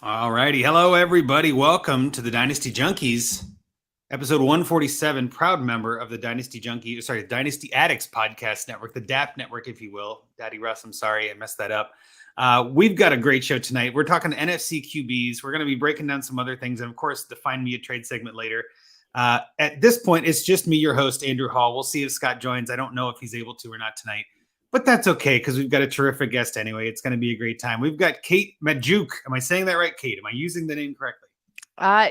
All righty. Hello, everybody. Welcome to the Dynasty Junkies, episode 147, proud member of the Dynasty Addicts Podcast Network, the DAP Network, if you will. Daddy Russ, I'm sorry, I messed that up. We've got a great show tonight. We're talking NFC QBs. We're going to be breaking down some other things, and of course, the Find Me a Trade segment later. At this point, it's just me, your host, Andrew Hall. We'll see if Scott joins. I don't know if he's able to or not tonight. But that's okay because we've got a terrific guest anyway. It's going to be a great time. We've got Kate Magdziuk. Am I saying that right, Kate? Am I using the name correctly?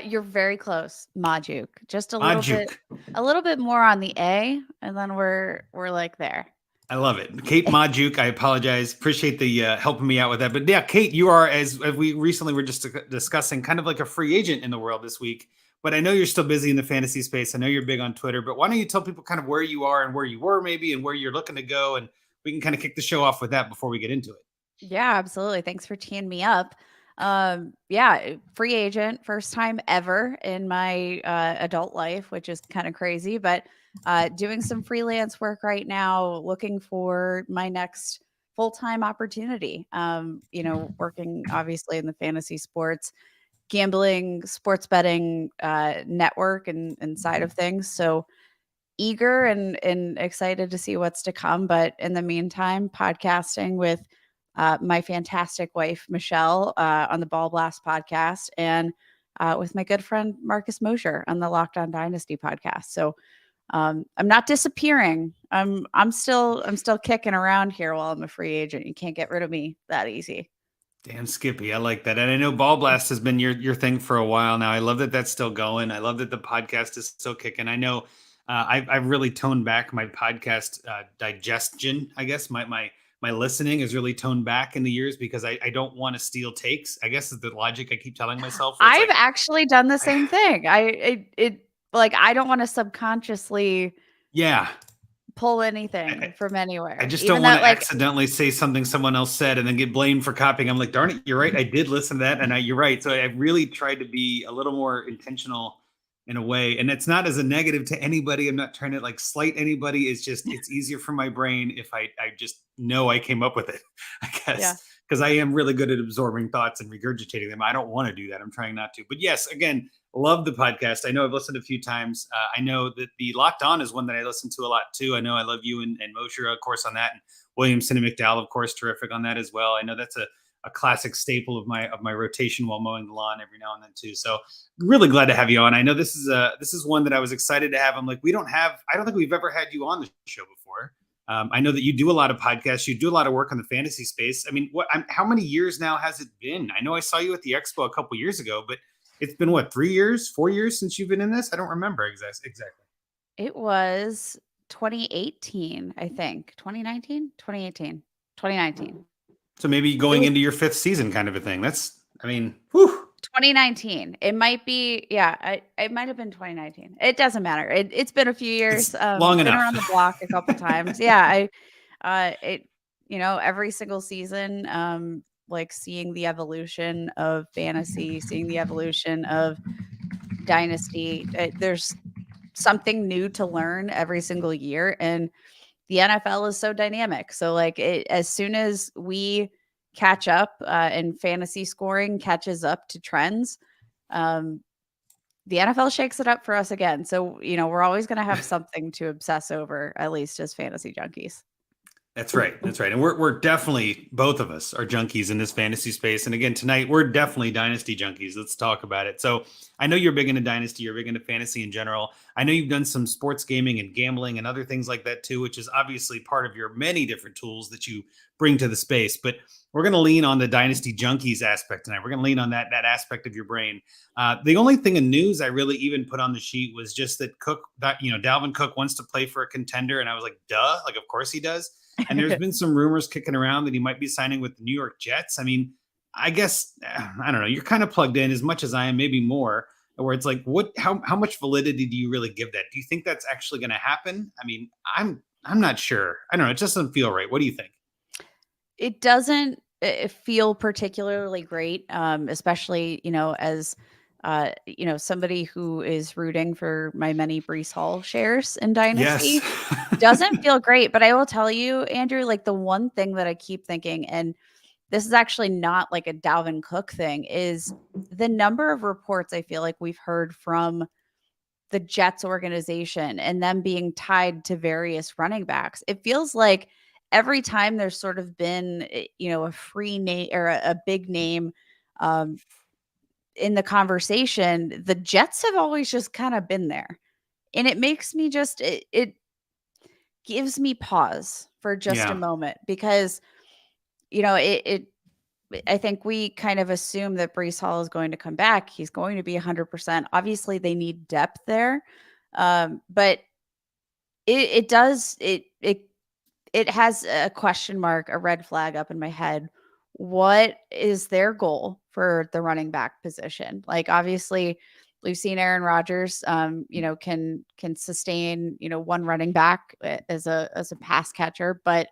You're very close, Magdziuk. Just a little bit more on the A, and then we're like there. I love it. Kate Magdziuk. I apologize. Appreciate the helping me out with that. But yeah, Kate, you are, as we recently were just discussing, kind of like a free agent in the world this week. But I know you're still busy in the fantasy space. I know you're big on Twitter. But why don't you tell people kind of where you are and where you were maybe and where you're looking to go, and we can kind of kick the show off with that before we get into it. Yeah, absolutely. Thanks for teeing me up. Free agent, first time ever in my adult life, which is kind of crazy, but doing some freelance work right now, looking for my next full-time opportunity. Working obviously in the fantasy sports, gambling, sports betting network and side of things. So eager and excited to see what's to come. But in the meantime, podcasting with my fantastic wife, Michelle, on the Ball Blast podcast, and with my good friend, Marcus Mosher, on the Locked On Dynasty podcast. So I'm not disappearing. I'm still kicking around here while I'm a free agent. You can't get rid of me that easy. Damn, Skippy. I like that. And I know Ball Blast has been your thing for a while now. I love that that's still going. I love that the podcast is still kicking. I know I've really toned back my podcast digestion, I guess. My listening is really toned back in the years because I don't want to steal takes, I guess is the logic I keep telling myself. I've actually done the same thing. I don't want to subconsciously pull anything from anywhere. I just don't want to accidentally say something someone else said and then get blamed for copying. I'm like, darn it, you're right. I did listen to that. And you're right. So I really tried to be a little more intentional in a way. And it's not as a negative to anybody. I'm not trying to like slight anybody. It's just, it's easier for my brain if I just know I came up with it, I guess, because I am really good at absorbing thoughts and regurgitating them. I don't want to do that. I'm trying not to. But yes, again, love the podcast. I know I've listened a few times. I know that the Locked On is one that I listen to a lot too. I know I love you and Mosher, of course, on that. And Williamson and McDowell, of course, terrific on that as well. I know that's a classic staple of my rotation while mowing the lawn every now and then too. So really glad to have you on. I know this is one that I was excited to have. I'm like, I don't think we've ever had you on the show before. I know that you do a lot of podcasts. You do a lot of work on the fantasy space. I mean, how many years now has it been? I know I saw you at the Expo a couple years ago, but it's been 3 years, 4 years since you've been in this? I don't remember exactly. It was 2018, I think. 2019? 2018. 2019. So maybe going into your fifth season kind of a thing. 2019. It might be, it might have been 2019. It doesn't matter. It's been a few years. Long enough. Been around the block a couple times. Yeah, every single season, like seeing the evolution of fantasy, seeing the evolution of Dynasty. There's something new to learn every single year, and the NFL is so dynamic. So as soon as we catch up and fantasy scoring catches up to trends, the NFL shakes it up for us again. So, we're always going to have something to obsess over, at least as fantasy junkies. That's right. And we're definitely, both of us are junkies in this fantasy space. And again, tonight, we're definitely Dynasty junkies. Let's talk about it. So I know you're big into Dynasty. You're big into fantasy in general. I know you've done some sports gaming and gambling and other things like that too, which is obviously part of your many different tools that you bring to the space. But we're going to lean on the Dynasty junkies aspect tonight. We're going to lean on that aspect of your brain. The only thing in news I really even put on the sheet was just that Dalvin Cook wants to play for a contender. And I was like, duh, of course he does. And there's been some rumors kicking around that he might be signing with the New York Jets. I mean, I guess, I don't know. You're kind of plugged in as much as I am, maybe more, where it's like, how much validity do you really give that? Do you think that's actually going to happen? I mean, I'm not sure. I don't know. It just doesn't feel right. What do you think? It doesn't feel particularly great, especially, as somebody who is rooting for my many Breece Hall shares in Dynasty. Yes. Doesn't feel great. But I will tell you, Andrew, the one thing that I keep thinking, and this is actually not like a Dalvin Cook thing, is the number of reports I feel like we've heard from the Jets organization and them being tied to various running backs. It feels like every time there's sort of been, a free name or a big name um, in the conversation, the Jets have always just kind of been there. And it makes me just, it gives me pause for just a Yeah. moment because, I think we kind of assume that Brees Hall is going to come back. He's going to be 100%. Obviously, they need depth there, but it does it has a question mark, a red flag up in my head. What is their goal for the running back position? Like, obviously, we've seen Aaron Rodgers, can sustain, one running back as a pass catcher, but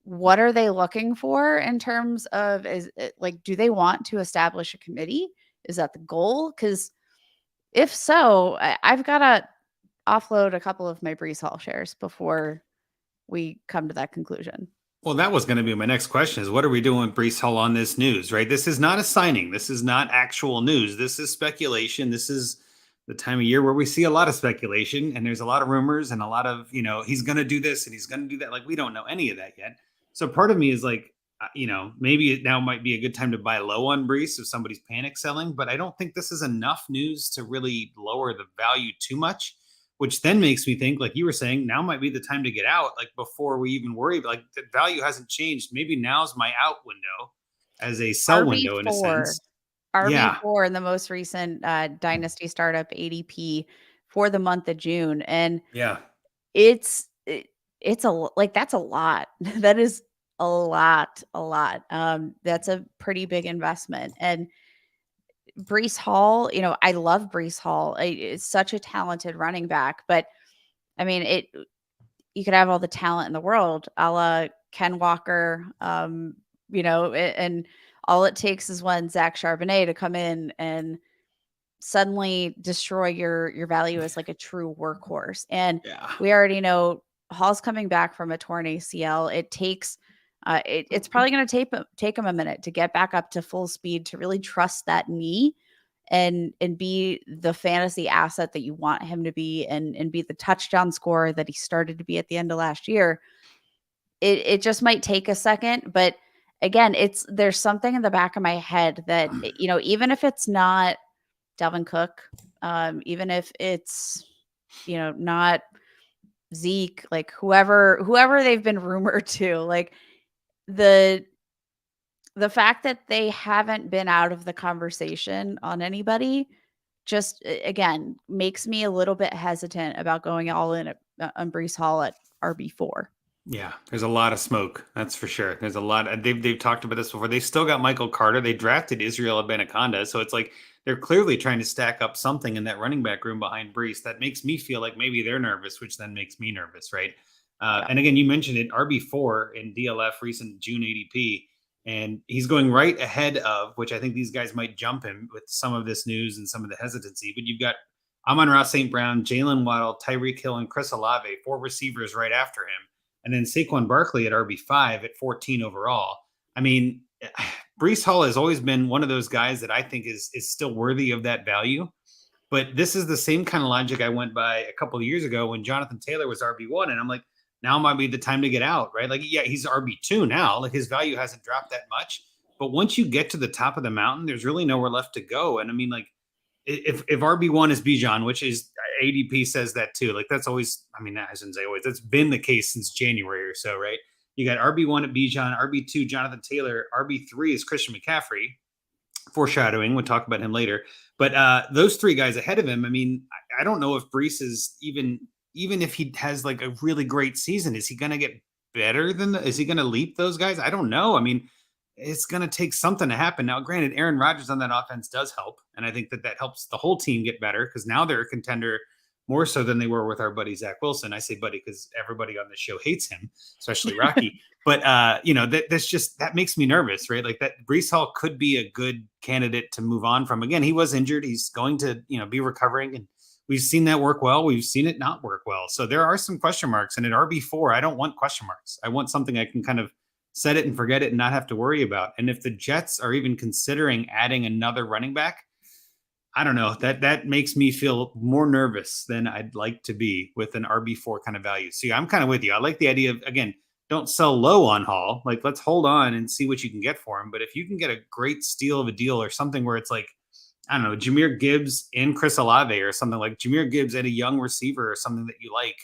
what are they looking for in terms of is it, like, do they want to establish a committee? Is that the goal? Because if so, I've got to offload a couple of my Brees Hall shares before we come to that conclusion. Well, that was going to be my next question is what are we doing with Brees Hall on this news, right? This is not a signing. This is not actual news. This is speculation. This is the time of year where we see a lot of speculation and there's a lot of rumors and a lot of, he's going to do this and he's going to do that. Like, we don't know any of that yet. So part of me is like, maybe it now might be a good time to buy low on Brees if somebody's panic selling, but I don't think this is enough news to really lower the value too much, which then makes me think, like you were saying, now might be the time to get out, like before we even worry. Like, the value hasn't changed. Maybe now's my out window as a sell window in a sense. Yeah. RB4 in the most recent Dynasty startup ADP for the month of June. And Yeah. it's like, that's a lot. That is a lot. That's a pretty big investment. And Brees Hall, I love Brees Hall. It's such a talented running back, but I mean, you could have all the talent in the world, a la Ken Walker, and all it takes is one Zach Charbonnet to come in and suddenly destroy your value as like a true workhorse. And Yeah. we already know Hall's coming back from a torn ACL. It takes it's probably going to take him a minute to get back up to full speed, to really trust that knee and be the fantasy asset that you want him to be, and be the touchdown scorer that he started to be at the end of last year. It just might take a second, but again, there's something in the back of my head that, even if it's not Dalvin Cook, even if it's, not Zeke, like whoever they've been rumored to, like the fact that they haven't been out of the conversation on anybody just, again, makes me a little bit hesitant about going all in on Brees Hall at RB4. Yeah, there's a lot of smoke. That's for sure. There's a lot. They've talked about this before. They still got Michael Carter. They drafted Israel Abanikanda, so it's like they're clearly trying to stack up something in that running back room behind Brees that makes me feel like maybe they're nervous, which then makes me nervous, right? Yeah. And again, you mentioned it, RB4 in DLF recent June ADP, and he's going right ahead of, which I think these guys might jump him with some of this news and some of the hesitancy. But you've got Amon-Ra St. Brown, Jalen Waddle, Tyreek Hill, and Chris Olave, 4 receivers right after him. And then Saquon Barkley at RB5 at 14 overall. I mean, Brees Hall has always been one of those guys that I think is still worthy of that value. But this is the same kind of logic I went by a couple of years ago when Jonathan Taylor was RB1. And I'm like, now might be the time to get out, right? Like, yeah, he's RB2 now. Like, his value hasn't dropped that much. But once you get to the top of the mountain, there's really nowhere left to go. And I mean, like, if RB1 is Bijan, which is ADP says that too, like that's always, I mean, that hasn't say always, that's been the case since January or so, right? You got RB1 at Bijan, RB2 Jonathan Taylor, RB3 is Christian McCaffrey. Foreshadowing, we'll talk about him later. But those 3 guys ahead of him, I mean, I don't know if Brees is even if he has like a really great season, is he going to get better is he going to leap those guys? I don't know. I mean, it's going to take something to happen. Now, granted, Aaron Rodgers on that offense does help. And I think that helps the whole team get better because now they're a contender more so than they were with our buddy Zach Wilson. I say buddy because everybody on the show hates him, especially Rocky. But, that makes me nervous, right? Like that Brees Hall could be a good candidate to move on from. Again, he was injured. He's going to, be recovering. And we've seen that work well. We've seen it not work well. So there are some question marks. And at RB4, I don't want question marks. I want something I can kind of set it and forget it and not have to worry about. And if the Jets are even considering adding another running back, I don't know, that makes me feel more nervous than I'd like to be with an RB4 kind of value. So yeah, I'm kind of with you. I like the idea of, again, don't sell low on Hall. Like, let's hold on and see what you can get for him. But if you can get a great steal of a deal or something where it's like, I don't know, Jahmyr Gibbs and Chris Olave or something, like Jahmyr Gibbs and a young receiver or something that you like,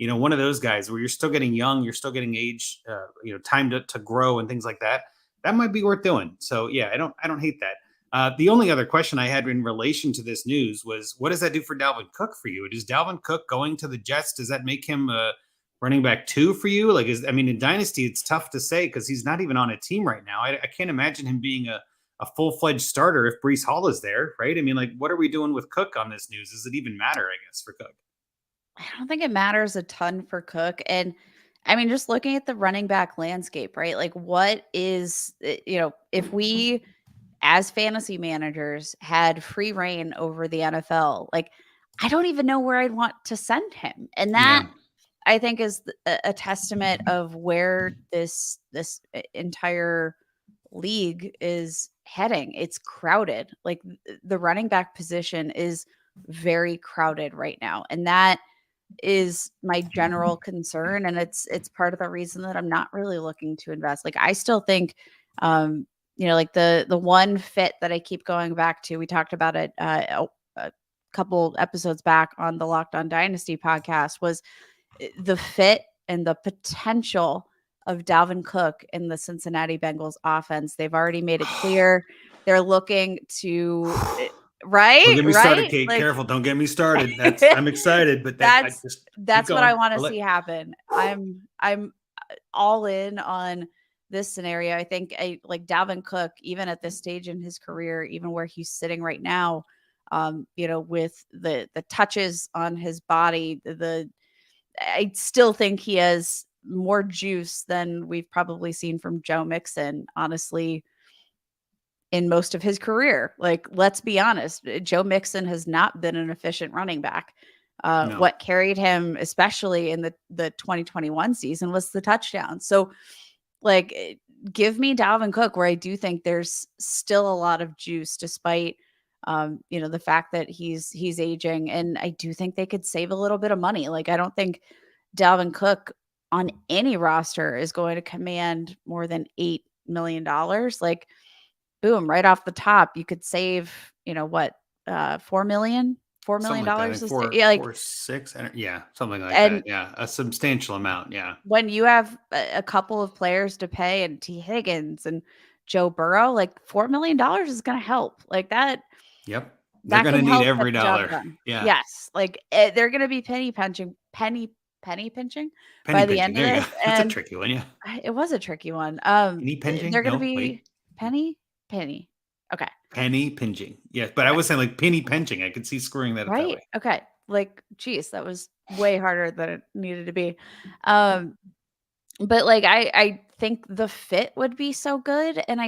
one of those guys where you're still getting young, you're still getting age, time to grow and things like that. That might be worth doing. So yeah, I don't hate that. The only other question I had in relation to this news was, what does that do for Dalvin Cook for you? Is Dalvin Cook going to the Jets? Does that make him a running back 2 for you? Like, in Dynasty, it's tough to say because he's not even on a team right now. I can't imagine him being a full-fledged starter if Breece Hall is there, right? What are we doing with Cook on this news? Does it even matter, I guess, for Cook? I don't think it matters a ton for Cook. And just looking at the running back landscape, right? Like, what is, if we as fantasy managers had free reign over the NFL, like, I don't even know where I'd want to send him. And that, I think, is a testament of where this entire league is heading. It's crowded. Like, the running back position is very crowded right now. And that is my general concern. And it's part of the reason that I'm not really looking to invest. Like, I still think, like the one fit that I keep going back to, we talked about it a couple episodes back on the Locked On Dynasty podcast, was the fit and the potential of Dalvin Cook in the Cincinnati Bengals offense. They've already made it clear they're looking to, right? Don't get me started, Kate. Like, careful. Don't get me started. I'm excited, but that's what I want to see see happen. I'm all in on this scenario. I think like Dalvin Cook, even at this stage in his career, even where he's sitting right now, with the touches on his body, I still think he has more juice than we've probably seen from Joe Mixon, honestly, in most of his career. Like, let's be honest, Joe Mixon has not been an efficient running back. No. What carried him, especially in the 2021 season, was the touchdown. So, like, give me Dalvin Cook, where I do think there's still a lot of juice, despite the fact that he's aging. And I do think they could save a little bit of money. Like, I don't think Dalvin Cook on any roster is going to command more than $8 million. Like, boom, right off the top, you could save, $4 million. $4 million. Like 6, something like that. Yeah, a substantial amount. Yeah. When you have a couple of players to pay, and T. Higgins and Joe Burrow, like, $4 million is going to help. Like that. Yep. They're going to need every dollar. Yeah. Yes. Like, they're going to be penny pinching by the end of it. That's a tricky one. Yeah. It was a tricky one. Penny pinching. They're going to be penny. Okay. Penny pinching. Yes. But I was saying, like, penny pinching. I could see screwing that up that way. Okay. Like, geez, that was way harder than it needed to be. But like, I think the fit would be so good. And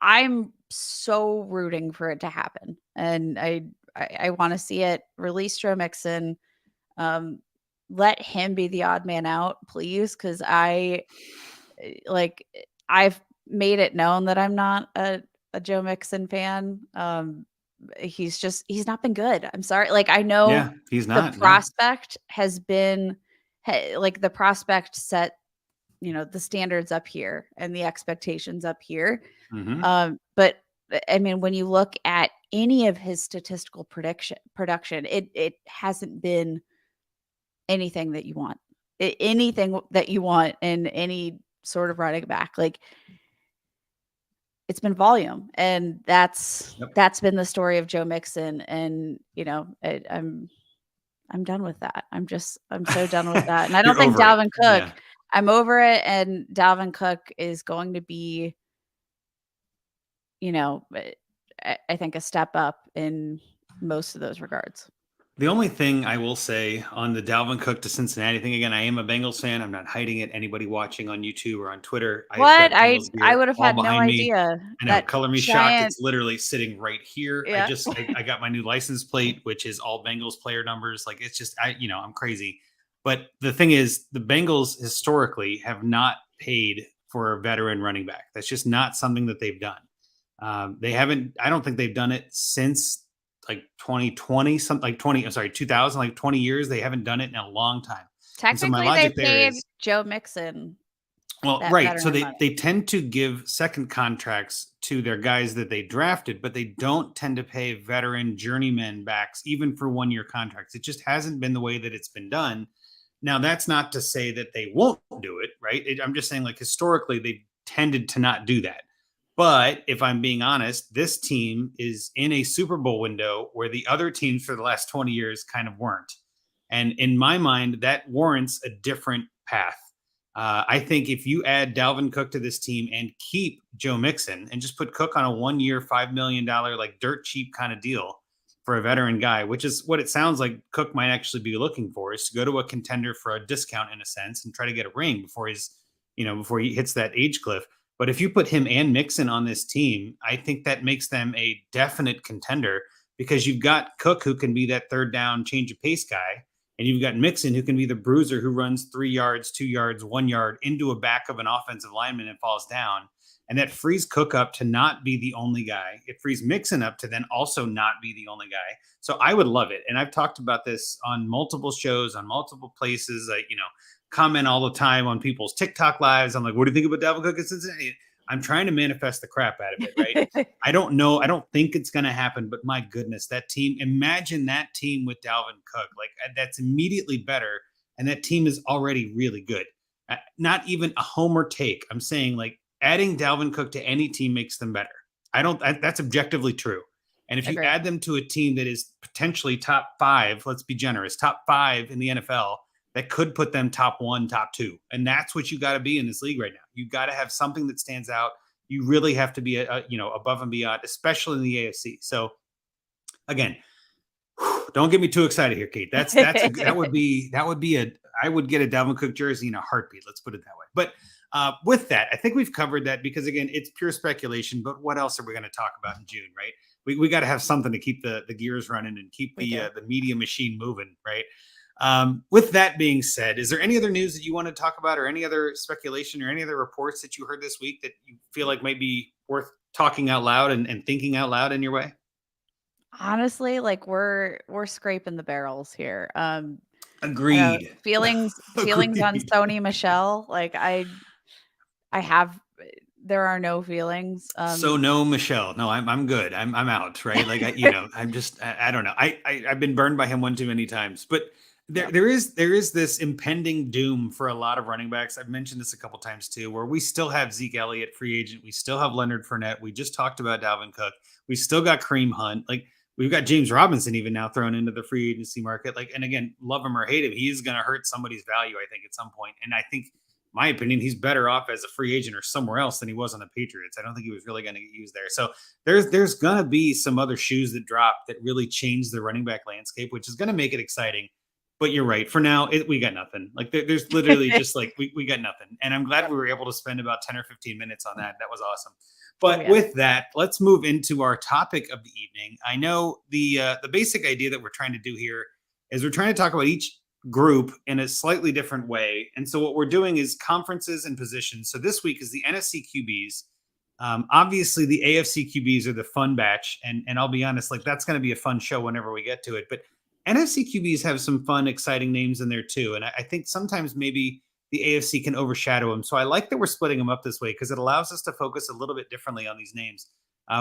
I'm so rooting for it to happen. And I want to see it. Release Joe Mixon. Let him be the odd man out, please. Cause I've made it known that I'm not a Joe Mixon fan. He's not been good. I'm sorry. Like, I know he's not. The prospect has been like, the prospect set, the standards up here and the expectations up here. Mm-hmm. But when you look at any of his statistical production, it hasn't been anything that you want. Anything that you want in any sort of running back. Like, it's been volume, and that's been the story of Joe Mixon. And I'm done with that. I'm so done with that. And I don't think Dalvin Cook. Yeah. I'm over it. And Dalvin Cook is going to be, I think, a step up in most of those regards. The only thing I will say on the Dalvin Cook to Cincinnati thing, again, I am a Bengals fan. I'm not hiding it. Anybody watching on YouTube or on Twitter. What? I would have had no idea. I know. Color me shocked. It's literally sitting right here. Yeah. I got my new license plate, which is all Bengals player numbers. Like, it's just, I'm crazy. But the thing is, the Bengals historically have not paid for a veteran running back. That's just not something that they've done. They haven't. I don't think they've done it since like 2020, something like 20. I'm sorry, 2000, like 20 years. They haven't done it in a long time. And so my Technically, they logic there paid is, Joe Mixon well, that right. So veteran they money. tend to give second contracts to their guys that they drafted, but they don't tend to pay veteran journeyman backs even for 1 year contracts. It just hasn't been the way that it's been done. Now, that's not to say that they won't do it, right? I'm just saying, like, historically, they tended to not do that. But if I'm being honest, this team is in a Super Bowl window where the other teams for the last 20 years kind of weren't. And in my mind, that warrants a different path. I think if you add Dalvin Cook to this team and keep Joe Mixon and just put Cook on a 1 year, $5 million, like dirt cheap kind of deal for a veteran guy, which is what it sounds like Cook might actually be looking for, is to go to a contender for a discount in a sense and try to get a ring before before he hits that age cliff. But if you put him and Mixon on this team, I think that makes them a definite contender because you've got Cook who can be that third down change of pace guy. And you've got Mixon who can be the bruiser who runs 3 yards, 2 yards, 1 yard into a back of an offensive lineman and falls down. And that frees Cook up to not be the only guy. It frees Mixon up to then also not be the only guy. So I would love it. And I've talked about this on multiple shows, on multiple places. I, comment all the time on people's TikTok lives. I'm like, what do you think about Dalvin Cook in Cincinnati? I'm trying to manifest the crap out of it, right? I don't know. I don't think it's going to happen, but my goodness, that team, imagine that team with Dalvin Cook. Like, that's immediately better. And that team is already really good. Not even a homer take. I'm saying, like, adding Dalvin Cook to any team makes them better. That's objectively true. And if you add them to a team that is potentially top 5, let's be generous, top 5 in the NFL, that could put them top 1, top 2. And that's what you got to be in this league right now. You got to have something that stands out. You really have to be above and beyond, especially in the AFC. So again, don't get me too excited here, Kate. That would be I would get a Dalvin Cook jersey in a heartbeat. Let's put it that way. But with that, I think we've covered that because again, it's pure speculation, but what else are we going to talk about in June, right? We got to have something to keep the gears running and keep the media machine moving, right? With that being said, is there any other news that you want to talk about or any other speculation or any other reports that you heard this week that you feel like might be worth talking out loud and thinking out loud in your way? Honestly, like we're scraping the barrels here. Agreed. Feelings on Sony Michelle. Like there are no feelings. So no, Michelle. No, I'm good. I'm out. Right. Like, I'm just, I don't know. I've been burned by him one too many times, but there is this impending doom for a lot of running backs. I've mentioned this a couple times too, where we still have Zeke Elliott free agent. We still have Leonard Fournette. We just talked about Dalvin Cook. We still got Kareem Hunt. Like, we've got James Robinson even now thrown into the free agency market. Like, and again, love him or hate him, he is going to hurt somebody's value, I think, at some point. And I think, my opinion, he's better off as a free agent or somewhere else than he was on the Patriots. I don't think he was really going to get used there. So there's going to be some other shoes that drop that really change the running back landscape, which is going to make it exciting. But you're right. For now, we got nothing. Like, there's literally just like, we got nothing. And I'm glad we were able to spend about 10 or 15 minutes on that. That was awesome. But with that, let's move into our topic of the evening. I know the basic idea that we're trying to do here is we're trying to talk about each group in a slightly different way. And so what we're doing is conferences and positions. So this week is the NFC QBs. Obviously, the AFC QBs are the fun batch. And I'll be honest, like, that's going to be a fun show whenever we get to it. But NFC QBs have some fun, exciting names in there too. And I think sometimes maybe the AFC can overshadow them. So I like that we're splitting them up this way because it allows us to focus a little bit differently on these names.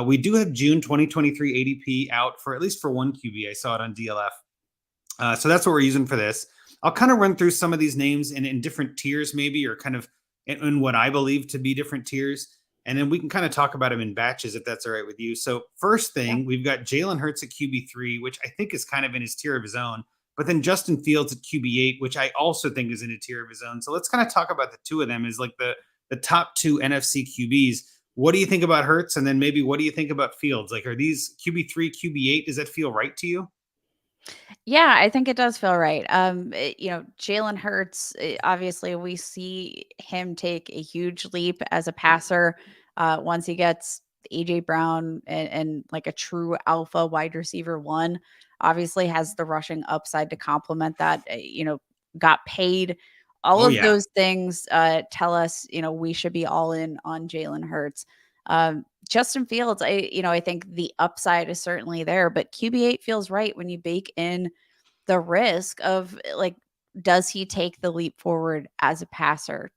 We do have June 2023 ADP out for at least for one QB. I saw it on DLF. So that's what we're using for this. I'll kind of run through some of these names in different tiers maybe, or kind of in what I believe to be different tiers. And then we can kind of talk about them in batches if that's all right with you. So first thing, we've got Jalen Hurts at QB3, which I think is kind of in his tier of his own. But then Justin Fields at QB8, which I also think is in a tier of his own. So let's kind of talk about the two of them as like the top two NFC QBs. What do you think about Hurts? And then maybe what do you think about Fields? Like, are these QB3, QB8? Does that feel right to you? Yeah, I think it does feel right. Jalen Hurts, obviously we see him take a huge leap as a passer once he gets AJ Brown and like a true alpha wide receiver one. Obviously has the rushing upside to complement that, got paid All Oh of yeah. those things tell us, we should be all in on Jalen Hurts. Justin Fields, I think the upside is certainly there, but QB8 feels right when you bake in the risk of like, does he take the leap forward as a passer,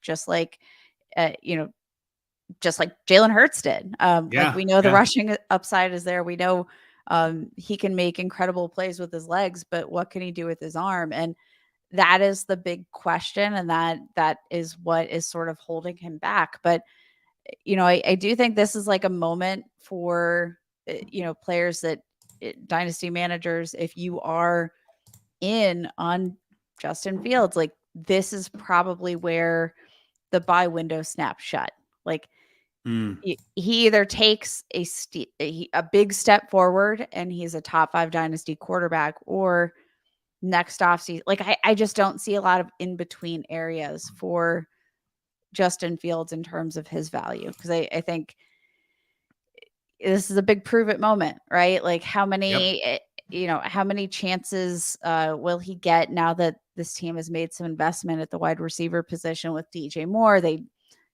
uh, you know, just like Jalen Hurts did. Like Yeah. we know the Yeah. rushing upside is there. We know he can make incredible plays with his legs, but what can he do with his arm? And that is the big question, and that is what is sort of holding him back. But I do think this is like a moment for players that dynasty managers. If you are in on Justin Fields, like this is probably where the buy window snaps shut. Like Mm. he either takes a big step forward and he's a top 5 dynasty quarterback, or next offseason, like I just don't see a lot of in between areas for Justin Fields in terms of his value, because I think this is a big prove it moment, right? Like Yep. how many chances will he get now that this team has made some investment at the wide receiver position with DJ Moore? They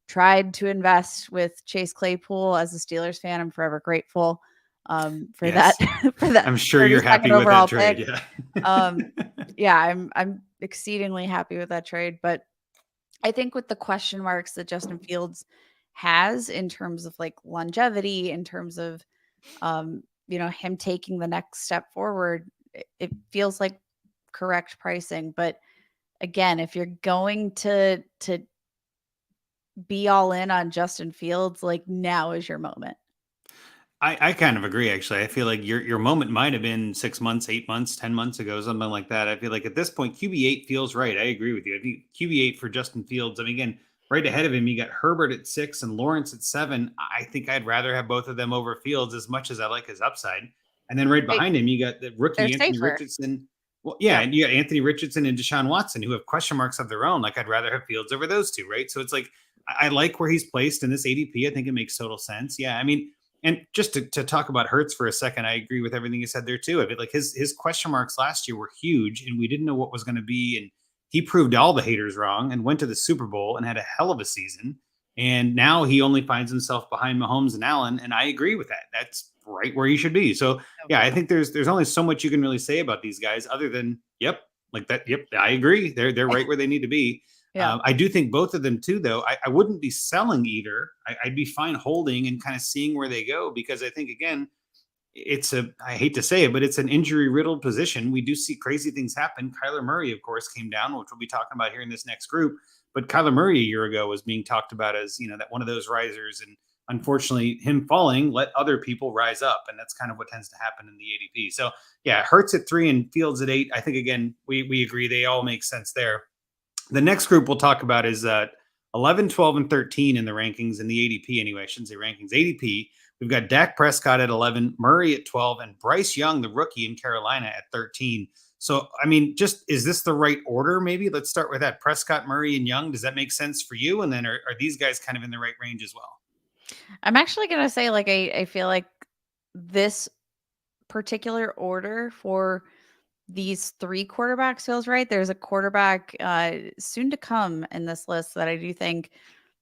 tried to invest with Chase Claypool. As a Steelers fan, I'm forever grateful for that Yes. for that I'm sure you're 32nd happy with that overall trade. pick. Yeah. Um, yeah, I'm exceedingly happy with that trade. But I think with the question marks that Justin Fields has in terms of like longevity, in terms of him taking the next step forward, it feels like correct pricing. But again, if you're going to be all in on Justin Fields, like now is your moment. I kind of agree, actually. I feel like your moment might have been 6 months, 8 months, 10 months ago, something like that. I feel like at this point, QB8 feels right. I agree with you. I think QB8 for Justin Fields. I mean, again, right ahead of him, you got Herbert at 6 and Lawrence at 7. I think I'd rather have both of them over Fields, as much as I like his upside. And then right They, behind him, you got the they're rookie Anthony safer. Richardson. Well, yeah, Yep. and you got Anthony Richardson and Deshaun Watson, who have question marks of their own. Like, I'd rather have Fields over those two, right? So it's like I like where he's placed in this ADP. I think it makes total sense. Yeah, I mean, and just to talk about Hertz for a second, I agree with everything you said there too. I mean, like his question marks last year were huge, and we didn't know what was going to be. And he proved all the haters wrong and went to the Super Bowl and had a hell of a season. And now he only finds himself behind Mahomes and Allen, and I agree with that. That's right where he should be. So Yep. yeah, I think there's only so much you can really say about these guys other than yep, like that. Yep, I agree. They're right where they need to be. Yeah. I do think both of them too, though. I wouldn't be selling either. I'd be fine holding and kind of seeing where they go, because I think again, I hate to say it, but it's an injury riddled position. We do see crazy things happen. Kyler Murray, of course, came down, which we'll be talking about here in this next group. But Kyler Murray a year ago was being talked about as, that one of those risers. And unfortunately, him falling let other people rise up. And that's kind of what tends to happen in the ADP. So yeah, Hurts at 3 and Fields at 8. I think again, we agree they all make sense there. The next group we'll talk about is 11, 12, and 13 in the rankings, in the ADP anyway. I shouldn't say rankings, ADP. We've got Dak Prescott at 11, Murray at 12, and Bryce Young, the rookie in Carolina, at 13. So, I mean, is this the right order? Maybe let's start with that. Prescott, Murray, and Young. Does that make sense for you? And then are these guys kind of in the right range as well? I'm actually going to say, like, I feel like this particular order for these 3 quarterbacks feels right. There's a quarterback soon to come in this list that I do think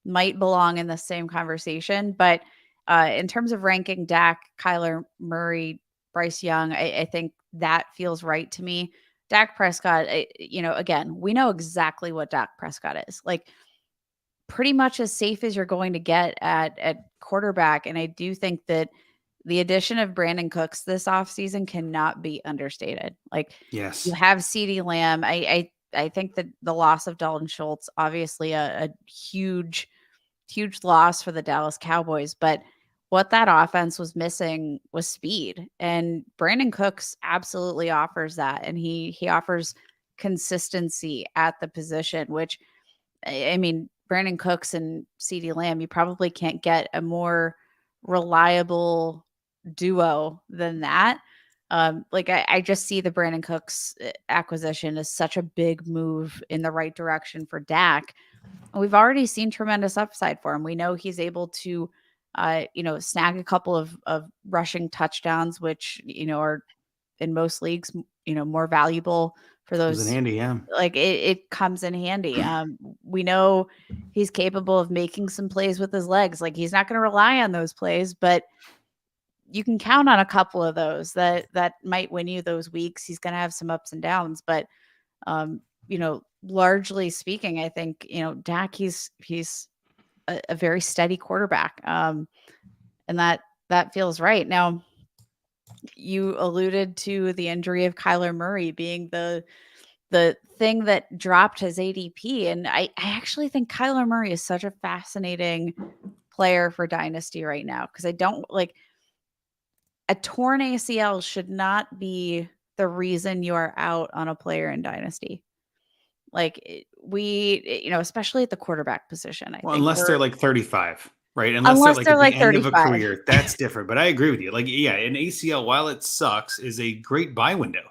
might belong in the same conversation. But in terms of ranking Dak, Kyler Murray, Bryce Young, I think that feels right to me. Dak Prescott, again, we know exactly what Dak Prescott is. Like, pretty much as safe as you're going to get at quarterback. And I do think that the addition of Brandon Cooks this offseason cannot be understated. Like, you Yes. have CeeDee Lamb. I think that the loss of Dalton Schultz, obviously a huge, huge loss for the Dallas Cowboys, but what that offense was missing was speed. And Brandon Cooks absolutely offers that. And he offers consistency at the position, which I mean, Brandon Cooks and CeeDee Lamb, you probably can't get a more reliable duo than that. Like I just see the Brandon Cooks acquisition as such a big move in the right direction for Dak. We've already seen tremendous upside for him. We know he's able to, snag a couple of rushing touchdowns, which are in most leagues, more valuable for Comes in those. handy, yeah. Like it comes in handy. We know he's capable of making some plays with his legs. Like he's not going to rely on those plays, but you can count on a couple of those that might win you those weeks. He's going to have some ups and downs, but largely speaking, I think, Dak, he's a very steady quarterback. And that feels right. Now, you alluded to the injury of Kyler Murray being the thing that dropped his ADP. And I actually think Kyler Murray is such a fascinating player for Dynasty right now, because I don't like a torn ACL should not be the reason you are out on a player in Dynasty. Like especially at the quarterback position, I Well, think unless they're like 35, right? Unless they're unless like they're at the like end of a 35. career, that's different. But I agree with you. Like, yeah, an ACL, while it sucks, is a great buy window,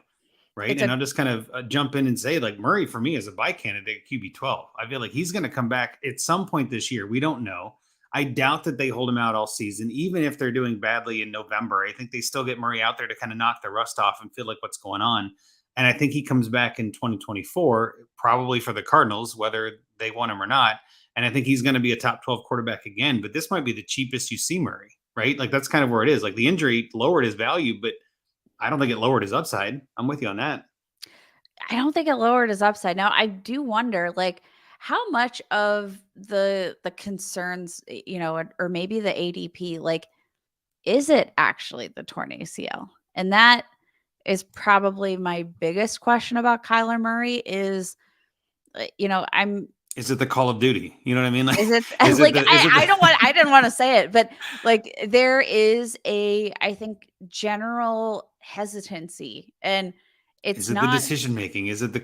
right? It's And a I'll just kind of jump in and say, like, Murray for me is a buy candidate at QB 12. I feel like he's going to come back at some point this year. We don't know. I doubt that they hold him out all season, even if they're doing badly in November. I think they still get Murray out there to kind of knock the rust off and feel like what's going on. And I think he comes back in 2024, probably for the Cardinals, whether they want him or not. And I think he's going to be a top 12 quarterback again. But this might be the cheapest you see Murray, right? Like that's kind of where it is. Like the injury lowered his value, but I don't think it lowered his upside. I'm with you on that. I don't think it lowered his upside. Now, I do wonder, like, how much of the concerns, or maybe the ADP, like, is it actually the torn ACL? And that is probably my biggest question about Kyler Murray is, I'm Is it the Call of Duty? You know what I mean? Like, is it is it like the, is it I didn't want to say it, but like there is I think general hesitancy, and it's is it the not. decision making? Is it the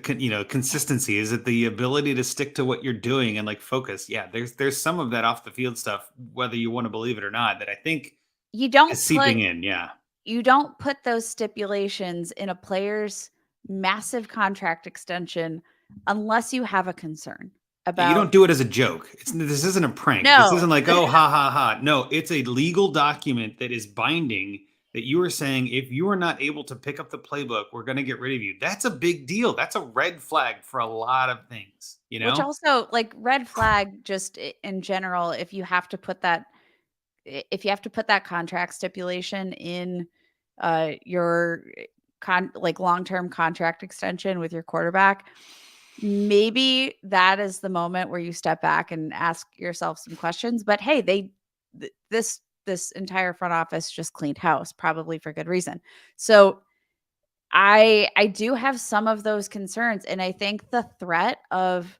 consistency? Is it the ability to stick to what you're doing and like focus? Yeah, there's some of that off the field stuff, whether you want to believe it or not, that I think You don't is put seeping in. Yeah, you don't put those stipulations in a player's massive contract extension unless you have a concern you about. don't do it as a joke. This isn't a prank. This No. isn't like, oh, ha ha ha. No, it's a legal document that is binding, that you are saying if you are not able to pick up the playbook, we're going to get rid of you. That's a big deal. That's a red flag for a lot of things. Which also, like, red flag just in general, if you have to put that contract stipulation in your long-term contract extension with your quarterback, maybe that is the moment where you step back and ask yourself some questions. But hey, this entire front office just cleaned house, probably for good reason. So I do have some of those concerns, and I think the threat of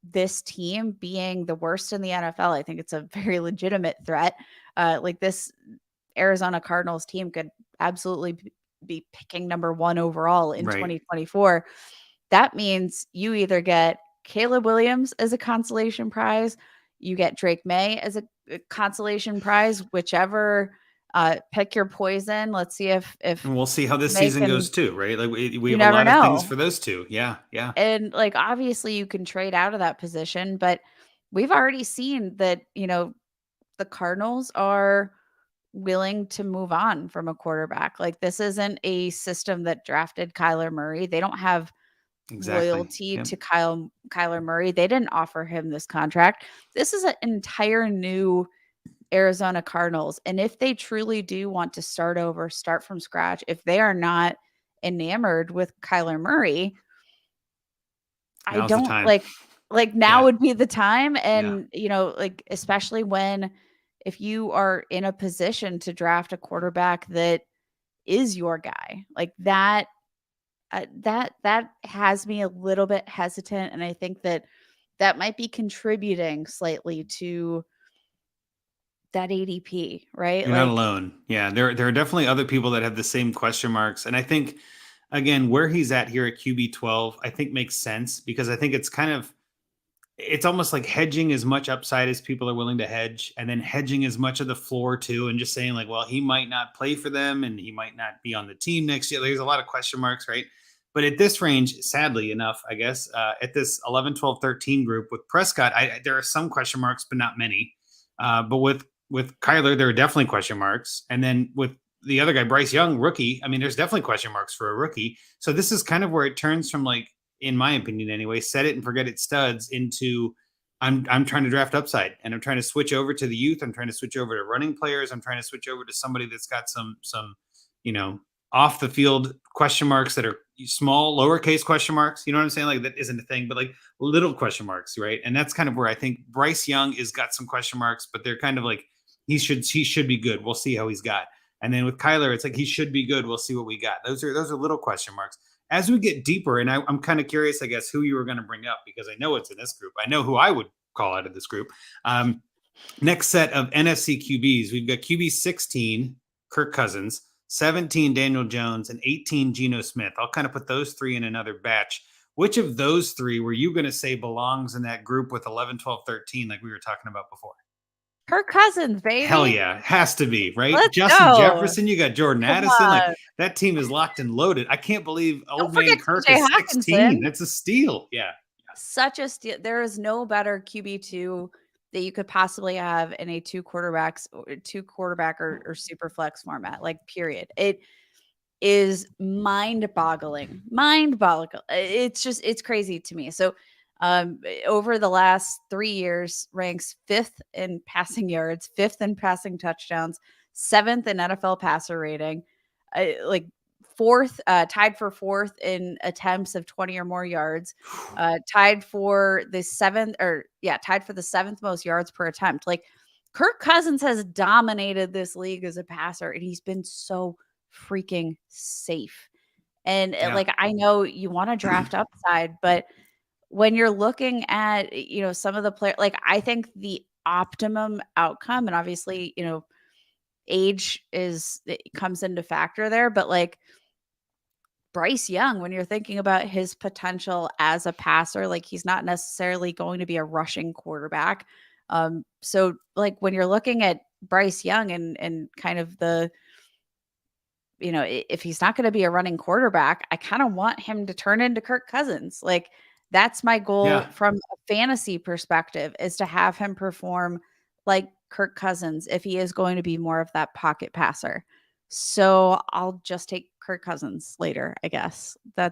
this team being the worst in the NFL, I think it's a very legitimate threat. Like this Arizona Cardinals team could absolutely be picking number 1 overall in Right. 2024. That means you either get Caleb Williams as a consolation prize, you get Drake May as a consolation prize, whichever. Pick your poison. Let's see if And we'll see how this May season can. goes too, right? Like we You have a never lot of things know. for those two. Yeah, yeah. And like obviously you can trade out of that position, but we've already seen that, the Cardinals are willing to move on from a quarterback. Like this isn't a system that drafted Kyler Murray. They don't have Exactly. loyalty Yep. to Kyler Murray. They didn't offer him this contract. This is an entire new Arizona Cardinals. And if they truly do want to start over, start from scratch, if they are not enamored with Kyler Murray, I Now's the don't time. like now Yeah. would be the time. Yeah. And, like, especially if you are in a position to draft a quarterback that is your guy, like that, that has me a little bit hesitant. And I think that might be contributing slightly to that ADP, right? You're not Like, alone. Yeah, there are definitely other people that have the same question marks. And I think again, where he's at here at QB 12, I think makes sense, because I think it's almost like hedging as much upside as people are willing to hedge, and then hedging as much of the floor too, and just saying like, well, he might not play for them and he might not be on the team next year. There's a lot of question marks, right? But at this range, sadly enough, I guess, at this 11, 12, 13 group with Prescott, there are some question marks, but not many. But with Kyler, there are definitely question marks. And then with the other guy, Bryce Young, rookie. I mean, there's definitely question marks for a rookie. So this is kind of where it turns from, like, in my opinion anyway, set it and forget it studs into I'm trying to draft upside, and I'm trying to switch over to the youth. I'm trying to switch over to running players. I'm trying to switch over to somebody that's got some you know off the field question marks that are small, lowercase question marks. You know what I'm saying? Like, that isn't a thing, but like little question marks, right? And that's kind of where I think Bryce Young has got some question marks, but they're kind of like he should be good. We'll see how he's got. And then with Kyler, it's like he should be good. We'll see what we got. Those are little question marks. As we get deeper, and I'm kind of curious, I guess, who you were going to bring up, because I know it's in this group. I know who I would call out of this group. Next set of NFC QBs, we've got QB 16, Kirk Cousins, 17, Daniel Jones, and 18, Geno Smith. I'll kind of put those three in another batch. Which of those three were you going to say belongs in that group with 11, 12, 13, like we were talking about before? Kirk Cousins, baby. Hell yeah, has to be, right? Let's Justin go. Jefferson, you got Jordan Come Addison. on. Like, that team is locked and loaded. I can't believe old man forget Kirk TJ is 16. Hawkinson. That's a steal. Yeah. Such a steal. There is no better QB2 that you could possibly have in a two quarterback or super flex format, like, period. It is mind-boggling. It's crazy to me. So over the last 3 years, ranks 5th in passing yards, 5th in passing touchdowns, 7th in NFL passer rating, like 4th, tied for 4th in attempts of 20 or more yards, tied for the 7th most yards per attempt. Like, Kirk Cousins has dominated this league as a passer, and he's been so freaking safe. And like, I know you want to draft upside, but when you're looking at, some of the players, like, I think the optimum outcome, and obviously, age comes into factor there, but like Bryce Young, when you're thinking about his potential as a passer, like, he's not necessarily going to be a rushing quarterback. So like, when you're looking at Bryce Young and kind of the, if he's not going to be a running quarterback, I kind of want him to turn into Kirk Cousins. Like, that's my goal from a fantasy perspective, is to have him perform like Kirk Cousins if he is going to be more of that pocket passer. So I'll just take Kirk Cousins later, I guess. I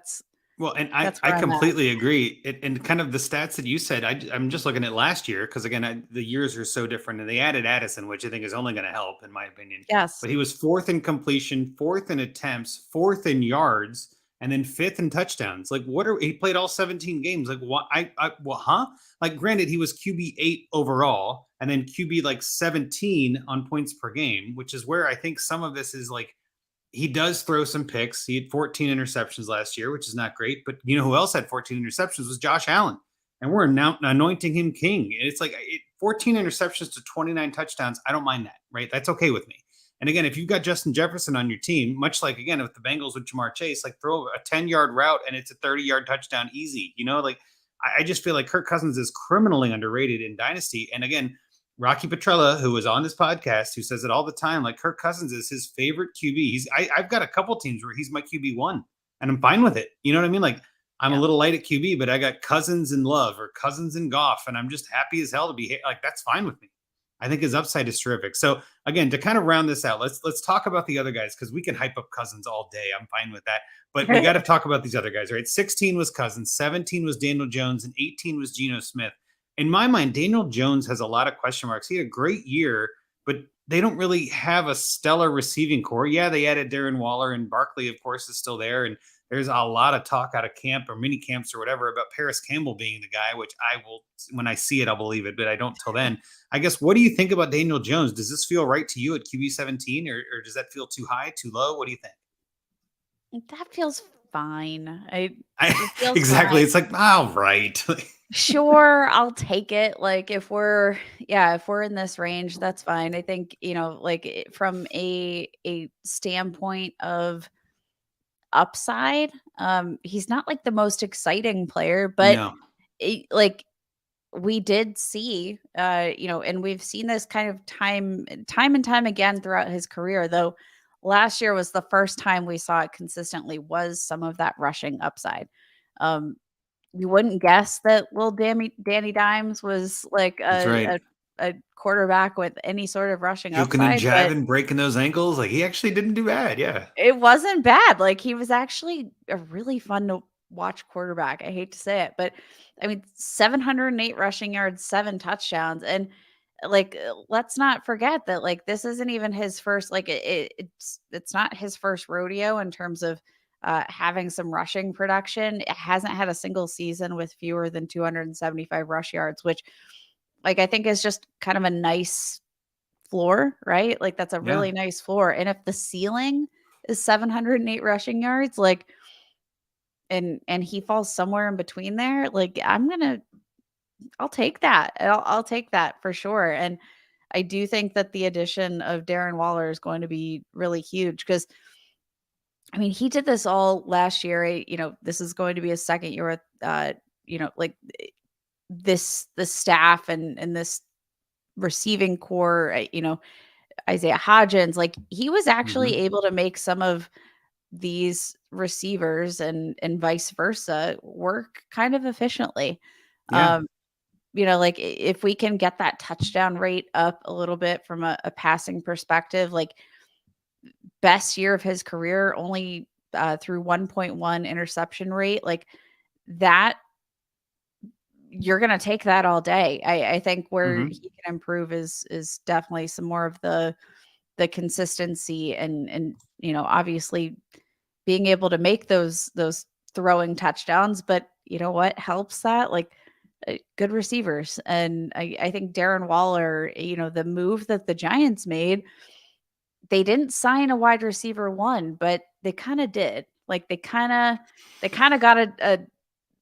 completely agree. And kind of the stats that you said, I'm just looking at last year, because again, the years are so different, and they added Addison, which I think is only going to help, in my opinion. Yes. But he was 4th in completion, 4th in attempts, 4th in yards, and then 5th in touchdowns. Like, he played all 17 games. Like, what? Like, granted, he was QB 8 overall, and then QB like 17 on points per game, which is where I think some of this is like, he does throw some picks. He had 14 interceptions last year, which is not great. But you know who else had 14 interceptions was Josh Allen. And we're now anointing him king. And it's like 14 interceptions to 29 touchdowns. I don't mind that, right? That's okay with me. And again, if you've got Justin Jefferson on your team, much like, again, with the Bengals with Jamar Chase, like, throw a 10-yard route and it's a 30-yard touchdown easy. Like, I just feel like Kirk Cousins is criminally underrated in Dynasty. And again, Rocky Petrella, who was on this podcast, who says it all the time, like, Kirk Cousins is his favorite QB. I've got a couple teams where he's my QB1, and I'm fine with it. You know what I mean? Like, I'm a little light at QB, but I got Cousins and Love or Cousins and Goff, and I'm just happy as hell to be like, that's fine with me. I think his upside is terrific. So again, to kind of round this out, let's talk about the other guys, because we can hype up Cousins all day. I'm fine with that. But we got to talk about these other guys, right? 16 was Cousins, 17 was Daniel Jones, and 18 was Geno Smith. In my mind, Daniel Jones has a lot of question marks. He had a great year, but they don't really have a stellar receiving core. Yeah, they added Darren Waller, and Barkley, of course, is still there. And there's a lot of talk out of camp or mini camps or whatever about Paris Campbell being the guy, which I will, when I see it, I'll believe it, but I don't till then. I guess, what do you think about Daniel Jones? Does this feel right to you at QB 17, or does that feel too high, too low? What do you think? That feels fine. Exactly. Fine. It's like, all right. Sure, I'll take it. Like, if we're in this range, that's fine. I think, like, from a standpoint of upside, he's not like the most exciting player, but like, we did see, and we've seen this kind of time and time again throughout his career, though last year was the first time we saw it consistently, was some of that rushing upside. You wouldn't guess that little Danny Dimes was like a a quarterback with any sort of rushing Juking and upside, but jiving, breaking those ankles. Like he actually didn't do bad. Yeah. it wasn't bad. Like he was actually a really fun to watch quarterback. I hate to say it, but I mean, 708 rushing yards, 7 touchdowns. And like, let's not forget that like this isn't even his first, like it's not his first rodeo in terms of having some rushing production. It hasn't had a single season with fewer than 275 rush yards, which like I think is just kind of a nice floor, right? Like that's a Yeah. really nice floor. And if the ceiling is 708 rushing yards, like and he falls somewhere in between there, like I'll take that. I'll take that for sure. And I do think that the addition of Darren Waller is going to be really huge because I mean, he did this all last year. This is going to be his second year with like this staff and this receiving core, Isaiah Hodgins, like he was actually Hmm. able to make some of these receivers and vice versa work kind of efficiently. Yeah. Um, like if we can get that touchdown rate up a little bit from a passing perspective, like best year of his career, only through 1.1 interception rate, like that you're gonna take that all day. I think where Hmm. he can improve is definitely some more of the consistency and obviously being able to make those throwing touchdowns, but you know what helps that? Like good receivers. And I think Darren Waller, the move that the Giants made, they didn't sign a wide receiver one, but they kind of did. Like they kind of got a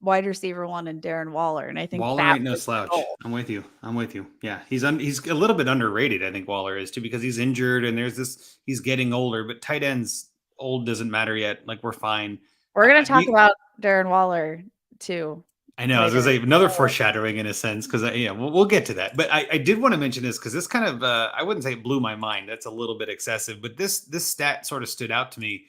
wide receiver one in Darren Waller, and I think Waller that ain't no was the slouch. goal. I'm with you. I'm with you. Yeah, he's a little bit underrated. I think Waller is too because he's injured and there's this. He's getting older, but tight ends old doesn't matter yet. Like we're fine. We're gonna talk We about Darren Waller too I know I was gonna later. say another foreshadowing in a sense because yeah we'll get to that. But I did want to mention this because this kind of I wouldn't say it blew my mind. That's a little bit excessive, but this stat sort of stood out to me.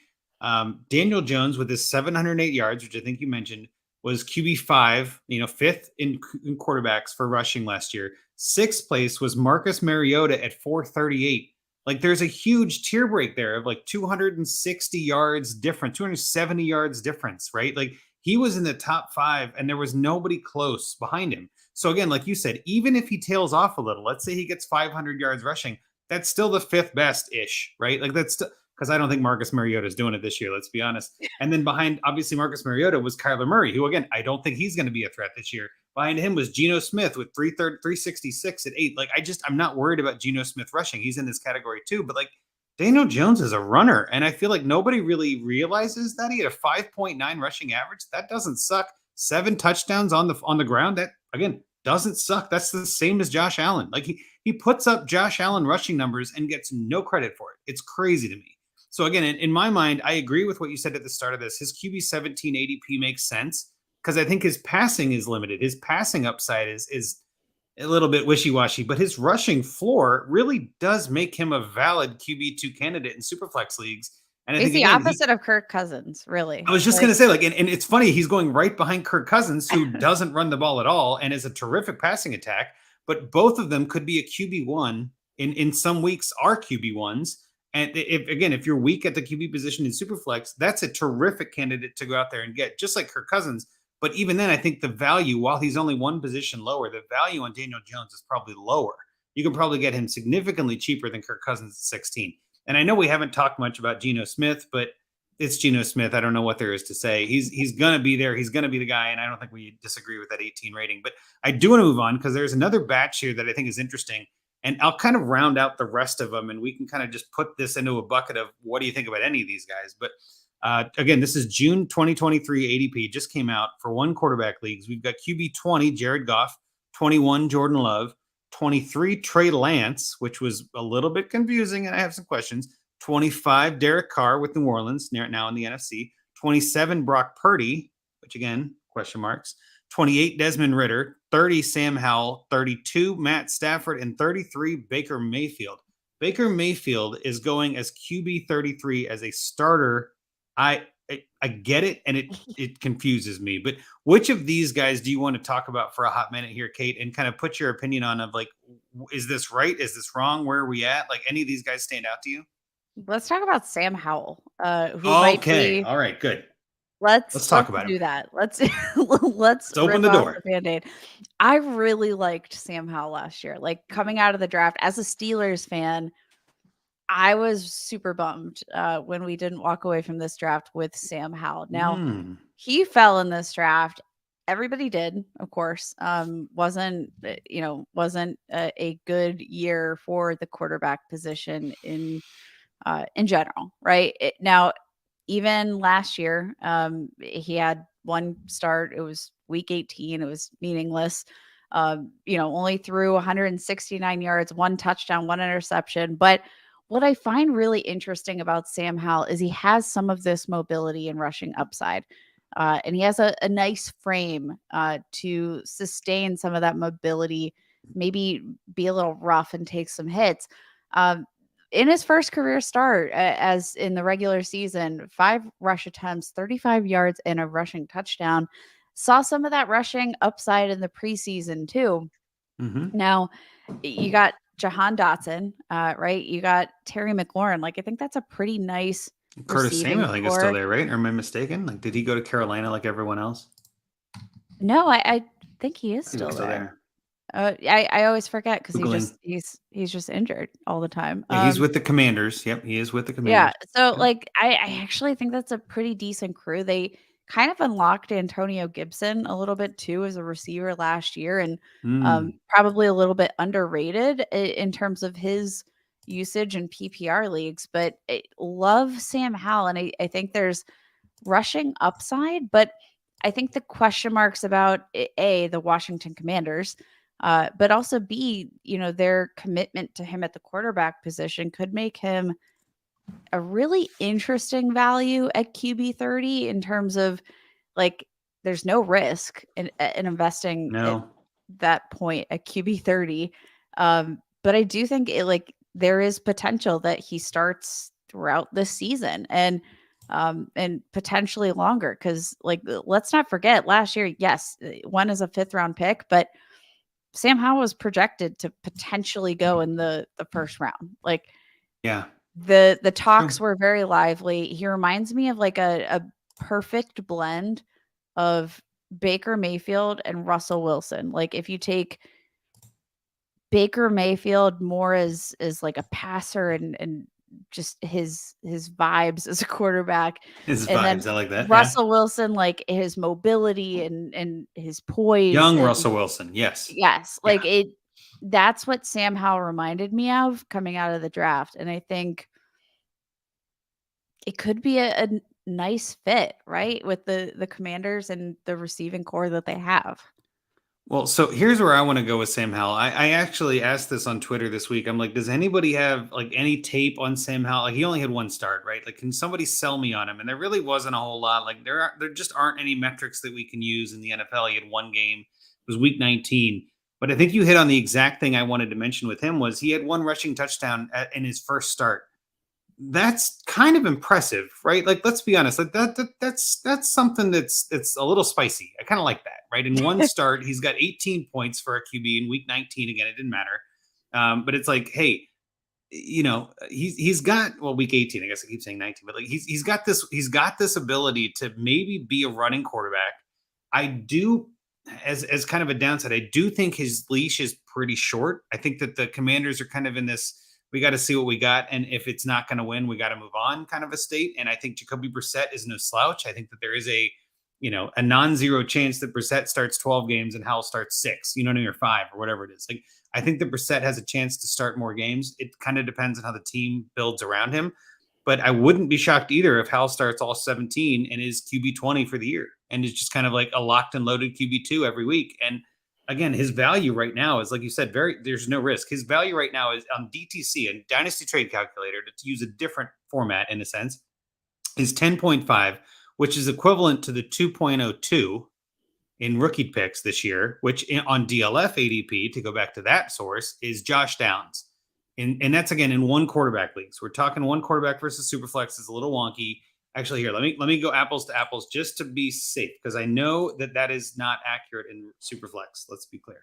Daniel Jones with his 708 yards, which I think you mentioned, was QB 5, fifth in quarterbacks for rushing last year. Sixth place was Marcus Mariota at 438. Like there's a huge tier break there of like 260 yards difference, 270 yards difference, right? Like he was in the top 5 and there was nobody close behind him. So again, like you said, even if he tails off a little, let's say he gets 500 yards rushing, that's still the 5th best ish, right? Like that's because I don't think Marcus Mariota is doing it this year. Let's be honest. And then behind, obviously, Marcus Mariota was Kyler Murray, who again I don't think he's going to be a threat this year. Behind him was Geno Smith with 366 at 8. Like I'm not worried about Geno Smith rushing. He's in this category too. But like Daniel Jones is a runner, and I feel like nobody really realizes that he had a 5.9 rushing average. That doesn't suck. 7 touchdowns on the ground. That again doesn't suck. That's the same as Josh Allen. Like he puts up Josh Allen rushing numbers and gets no credit for it. It's crazy to me. So again, in my mind, I agree with what you said at the start of this. His QB 17 ADP makes sense because I think his passing is limited. His passing upside is a little bit wishy-washy, but his rushing floor really does make him a valid QB2 candidate in superflex leagues. And I He's think the again, opposite of Kirk Cousins, really. I was just Like going to say, like, and it's funny, he's going right behind Kirk Cousins, who doesn't run the ball at all and is a terrific passing attack. But both of them could be a QB1 in some weeks are QB1s. And if you're weak at the QB position in Superflex, that's a terrific candidate to go out there and get, just like Kirk Cousins. But even then, I think the value, while he's only one position lower, the value on Daniel Jones is probably lower. You can probably get him significantly cheaper than Kirk Cousins at 16. And I know we haven't talked much about Geno Smith, but it's Geno Smith. I don't know what there is to say. He's going to be there. He's going to be the guy. And I don't think we disagree with that 18 rating. But I do want to move on because there's another batch here that I think is interesting. And I'll kind of round out the rest of them and we can kind of just put this into a bucket of what do you think about any of these guys. But again, this is June 2023 ADP. Just came out for one quarterback leagues. We've got QB 20, Jared Goff, 21, Jordan Love, 23, Trey Lance, which was a little bit confusing. And I have some questions. 25, Derek Carr with New Orleans, now in the NFC. 27, Brock Purdy, which again, question marks. 28, Desmond Ritter. 30, Sam Howell. 32, Matt Stafford. And 33, Baker Mayfield. Baker Mayfield is going as QB 33 as a starter. I get it, and it confuses me. But which of these guys do you want to talk about for a hot minute here, Kate, and kind of put your opinion on of like, is this right? Is this wrong? Where are we at? Like, any of these guys stand out to you? Let's talk about Sam Howell, who might Okay, be. all right, good. Let's Let's talk about him. do that. Let's Let's open rip the off door. the Band-Aid. I really liked Sam Howell last year. Like coming out of the draft as a Steelers fan, I was super bummed when we didn't walk away from this draft with Sam Howell. Now, Mm, he fell in this draft. Everybody did, of course. Wasn't a good year for the quarterback position in general, right? Now, even last year, he had one start. It was week 18. It was meaningless. Only threw 169 yards, one touchdown, one interception. But what I find really interesting about Sam Howell is he has some of this mobility and rushing upside. And he has a nice frame to sustain some of that mobility, maybe be a little rough and take some hits. In his first career start, as in the regular season, 5 rush attempts, 35 yards, and a rushing touchdown. Saw some of that rushing upside in the preseason too. hmm Now, you got Jahan Dotson, right? You got Terry McLaurin. Like, I think that's a pretty nice Curtis receiving Samuel, I think, is still core. there, right? Or am I mistaken? Like, did he go to Carolina like everyone else? No, I think he is I think still he's still there. there. I always forget because Googling. he's just injured all the time. Yeah, he's with the Commanders. Yep, he is with the Yeah. Commanders. So, Yep. like, I actually think that's a pretty decent crew. They kind of unlocked Antonio Gibson a little bit too as a receiver last year, and Mm, probably a little bit underrated in terms of his usage in PPR leagues. But I love Sam Howell, and I think there's rushing upside, but I think the question marks about the Washington Commanders, but also B, their commitment to him at the quarterback position could make him a really interesting value at QB 30 in terms of like there's no risk in investing at no. that point at QB 30. But I do think there is potential that he starts throughout this season and potentially longer because let's not forget last year, yes, one is a 5th round pick, but Sam Howell was projected to potentially go in the first round. Like Yeah. the talks True. were very lively. He reminds me of like a perfect blend of Baker Mayfield and Russell Wilson. Like if you take Baker Mayfield more as like a passer and just his vibes as a quarterback, His and then vibes. I like that. Yeah. Russell Wilson, like his mobility and his poise Young and Russell Wilson. Yes. yes, Yeah. like that's what Sam Howell reminded me of coming out of the draft. And I think it could be a nice fit, right? With the Commanders and the receiving core that they have. Well, so here's where I want to go with Sam Howell. I actually asked this on Twitter this week. I'm like, does anybody have like any tape on Sam Howell? Like he only had one start, right? Like, can somebody sell me on him? And there really wasn't a whole lot. Like there just aren't any metrics that we can use in the NFL. He had one game. It was week 19. But I think you hit on the exact thing I wanted to mention with him was he had one rushing touchdown in his first start. That's kind of impressive, right? Like, let's be honest, like that's something that's a little spicy. I kind of like that, right? In one start, he's got 18 points for a QB in week 19. Again, it didn't matter, but it's like, hey, he's got week 18. I guess I keep saying 19, but like he's got this ability to maybe be a running quarterback. I do. As kind of a downside, I do think his leash is pretty short. I think that the Commanders are kind of in this we got to see what we got. And if it's not going to win, we got to move on kind of a state. And I think Jacoby Brissett is no slouch. I think that there is a non-zero chance that Brissett starts 12 games and Howell starts 6, or 5 or whatever it is. Like, I think that Brissett has a chance to start more games. It kind of depends on how the team builds around him. But I wouldn't be shocked either if Howell starts all 17 and is QB 20 for the year and is just kind of like a locked and loaded QB 2 every week. And again, his value right now is, like you said, there's no risk. His value right now is on DTC and Dynasty Trade Calculator, to use a different format in a sense, is 10.5, which is equivalent to the 2.02 in rookie picks this year, which on DLF ADP, to go back to that source, is Josh Downs. And that's again in one quarterback league. So we're talking one quarterback versus Superflex is a little wonky. Actually, here, let me go apples to apples just to be safe, because I know that is not accurate in Superflex. Let's be clear.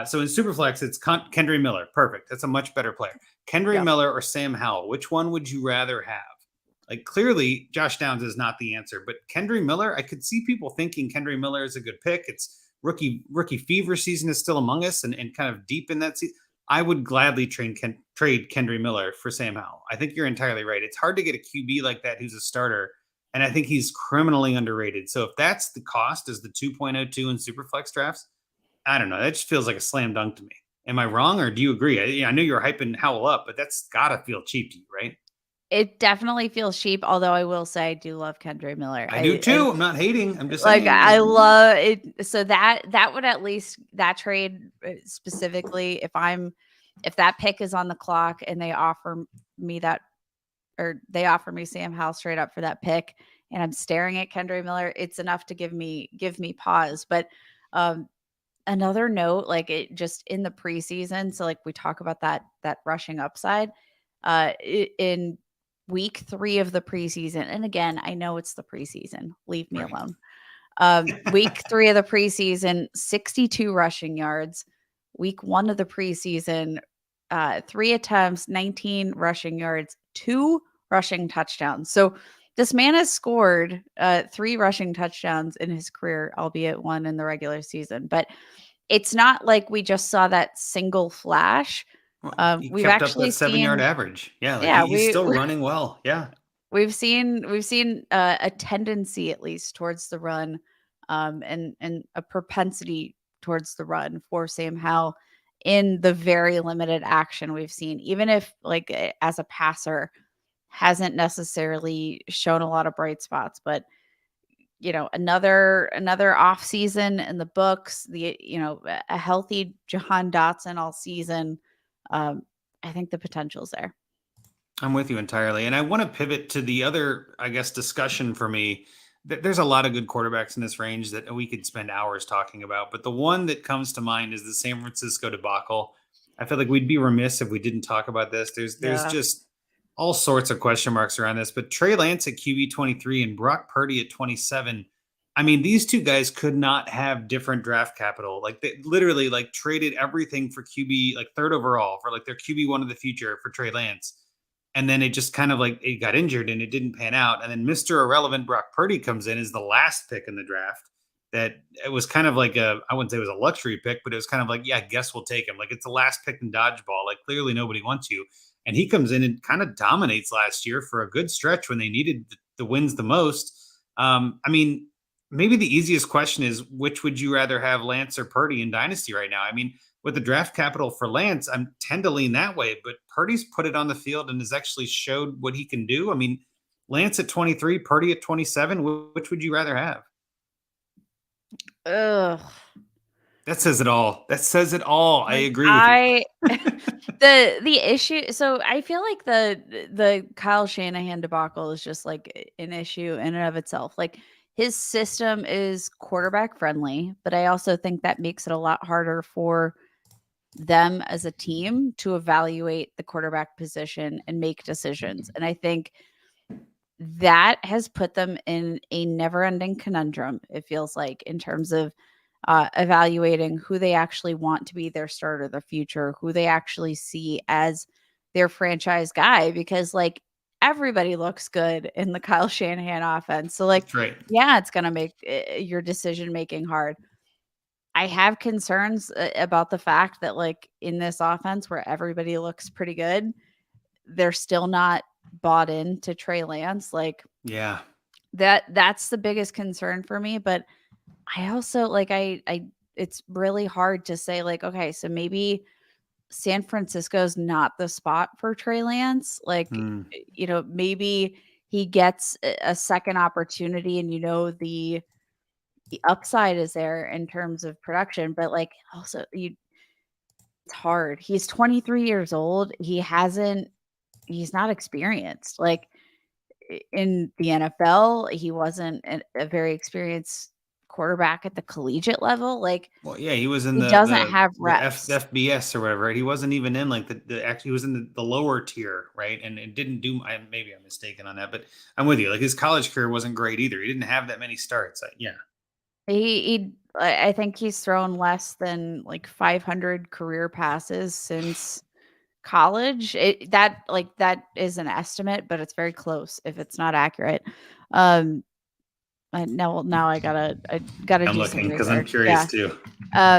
So in Superflex, it's Kendry Miller. Perfect. That's a much better player. Kendry Miller or Sam Howell. Which one would you rather have? Like, clearly, Josh Downs is not the answer, but Kendry Miller, I could see people thinking Kendry Miller is a good pick. It's rookie fever season is still among us, and kind of deep in that season. I would gladly trade Kendry Miller for Sam Howell. I think you're entirely right. It's hard to get a QB like that who's a starter, and I think he's criminally underrated. So if that's the cost, is the 2.02 in Superflex drafts, I don't know. That just feels like a slam dunk to me. Am I wrong, or do you agree? I know you're hyping Howell up, but that's got to feel cheap to you, right? It definitely feels cheap, although I will say I do love Kendry Miller. I do too. I'm not hating. I'm just like saying. I love it. So that would, at least that trade specifically, if that pick is on the clock and they offer me Sam Howell straight up for that pick, and I'm staring at Kendry Miller, it's enough to give me pause. But another note, like, it just in the preseason, so like we talk about that rushing upside in week 3 of the preseason. And again, I know it's the preseason. Leave me alone. Week 3 of the preseason, 62 rushing yards. Week 1 of the preseason, 3 attempts, 19 rushing yards, 2 rushing touchdowns. So this man has scored 3 rushing touchdowns in his career, albeit 1 in the regular season. But it's not like we just saw that single flash. We've actually seen 7-yard average. Yeah, he's still running well. Yeah, we've seen a tendency, at least, towards the run, and a propensity towards the run for Sam Howell in the very limited action we've seen. Even if, like, as a passer, hasn't necessarily shown a lot of bright spots, but another off season in the books. A healthy Jahan Dotson all season. I think the potential's there. I'm with you entirely. And I want to pivot to the other, I guess, discussion for me. There's a lot of good quarterbacks in this range that we could spend hours talking about. But the one that comes to mind is the San Francisco debacle. I feel like we'd be remiss if we didn't talk about this. There's just all sorts of question marks around this. But Trey Lance at QB 23 and Brock Purdy at 27. I mean, these two guys could not have different draft capital. Like, they literally traded everything for QB, like 3rd overall, for like their QB1 of the future for Trey Lance. And then it just kind of it got injured and it didn't pan out. And then Mr. Irrelevant Brock Purdy comes in as the last pick in the draft. That it was kind of like I wouldn't say it was a luxury pick, but it was kind of like, yeah, I guess we'll take him. Like, it's the last pick in dodgeball. Like, clearly nobody wants you. And he comes in and kind of dominates last year for a good stretch when they needed the wins the most. I mean, maybe the easiest question is, which would you rather have, Lance or Purdy in Dynasty right now? I mean, with the draft capital for Lance, I tend to lean that way, but Purdy's put it on the field and has actually showed what he can do. I mean, Lance at 23, Purdy at 27, which would you rather have? Ugh. That says it all. I agree with you. The issue. So I feel like the Kyle Shanahan debacle is just like an issue in and of itself. Like, his system is quarterback friendly, but I also think that makes it a lot harder for them as a team to evaluate the quarterback position and make decisions. And I think that has put them in a never-ending conundrum, it feels like, in terms of evaluating who they actually want to be their starter, their future, who they actually see as their franchise guy, because like everybody looks good in the Kyle Shanahan offense. So like, right. Yeah, it's going to make your decision making hard. I have concerns about the fact that like in this offense where everybody looks pretty good, they're still not bought into Trey Lance. Like, yeah, that's the biggest concern for me. But I also like, it's really hard to say like, okay, so maybe San Francisco's not the spot for Trey Lance. Like, maybe he gets a second opportunity and, the upside is there in terms of production, but like also it's hard. He's 23 years old. He's not experienced. Like in the NFL, he wasn't a very experienced quarterback at the collegiate level. Like, Well, yeah, he was in he doesn't have the reps. FBS or whatever, right? He wasn't even in like actually he was in the lower tier, right? And it didn't do. Maybe I'm mistaken on that, but I'm with you. Like his college career wasn't great either. He didn't have that many starts. Yeah, I think he's thrown less than like 500 career passes since college. That is an estimate, but it's very close if it's not accurate. Um, now I gotta I'm do some looking because I'm research. curious Yeah.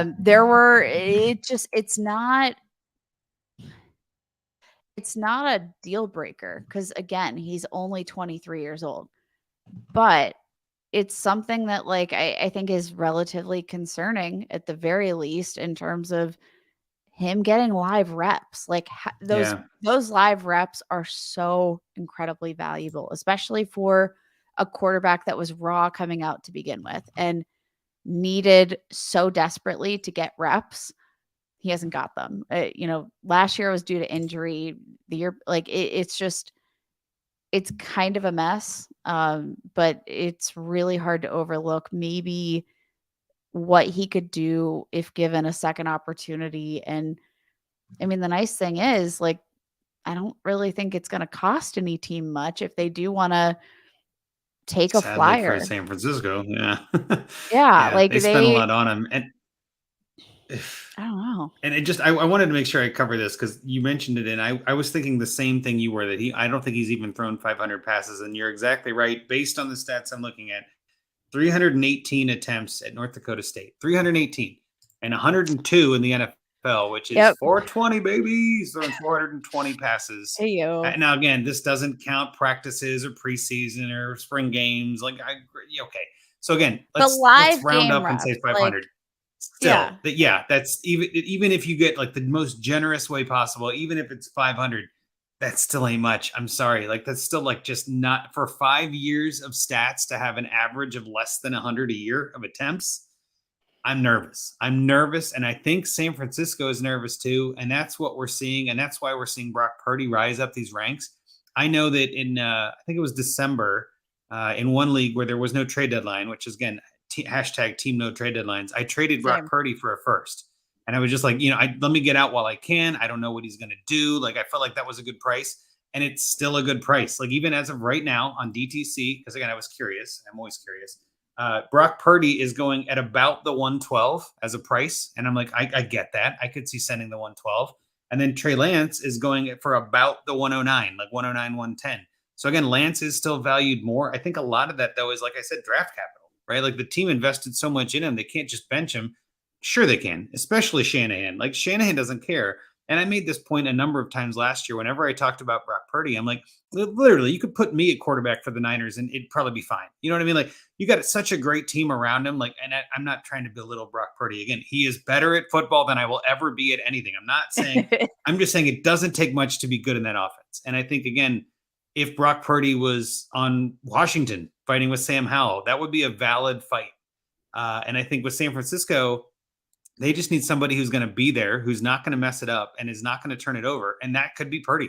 too. There were it's not a deal breaker because again, he's only 23 years old. But it's something that like I think is relatively concerning at the very least in terms of him getting live reps. Like Yeah, those live reps are so incredibly valuable, especially for a quarterback that was raw coming out to begin with and needed so desperately to get reps. He hasn't got them. Last year was due to injury. The year, like it's kind of a mess, but it's really hard to overlook maybe what he could do if given a second opportunity. And I mean, the nice thing is, like, I don't really think it's going to cost any team much if they do want to take a sadly for flyer. San Francisco, yeah, Yeah, yeah, like they spent a lot on him, and I don't know. and it just I wanted to make sure I cover this because you mentioned it, and I was thinking the same thing you were that I don't think he's even thrown 500 passes, and you're exactly right based on the stats I'm looking at. 318 attempts at North Dakota State, 318, and 102 in the NFL, which is Yep. 420, baby. He's thrown 420 passes. Hey you. Now, again, this doesn't count practices or preseason or spring games. Okay. So again, The let's live round game up and say reps, like, 500. Still, yeah. that's even if you get like the most generous way possible, even if it's 500, that still ain't much. I'm sorry. Like that's still like just not for 5 years of stats to have an average of less than 100 a year of attempts. I'm nervous. I'm nervous. And I think San Francisco is nervous too. And that's what we're seeing. And that's why we're seeing Brock Purdy rise up these ranks. I know that I think it was December, in one league where there was no trade deadline, which is again, hashtag team no trade deadlines. I traded Brock Same. Purdy for a first. And I was just like, let me get out while I can. I don't know what he's going to do. Like, I felt like that was a good price. And it's still a good price. Like, even as of right now on DTC, because again, I was curious. I'm always curious. Brock Purdy is going at about the 112 as a price. And I'm like, I get that. I could see sending the 112. And then Trey Lance is going for about the 109, like 109, 110. So again, Lance is still valued more. I think a lot of that, though, is like I said, draft capital, right? Like the team invested so much in him, they can't just bench him. Sure, they can, especially Shanahan. Like Shanahan doesn't care. And I made this point a number of times last year. Whenever I talked about Brock Purdy, I'm like, literally, you could put me at quarterback for the Niners and it'd probably be fine. You know what I mean? Like, you got such a great team around him. Like, and I'm not trying to belittle Brock Purdy. Again, he is better at football than I will ever be at anything. I'm not saying, I'm just saying it doesn't take much to be good in that offense. And I think, again, if Brock Purdy was on Washington fighting with Sam Howell, that would be a valid fight. And I think with San Francisco, they just need somebody who's going to be there, who's not going to mess it up and is not going to turn it over. And that could be Purdy.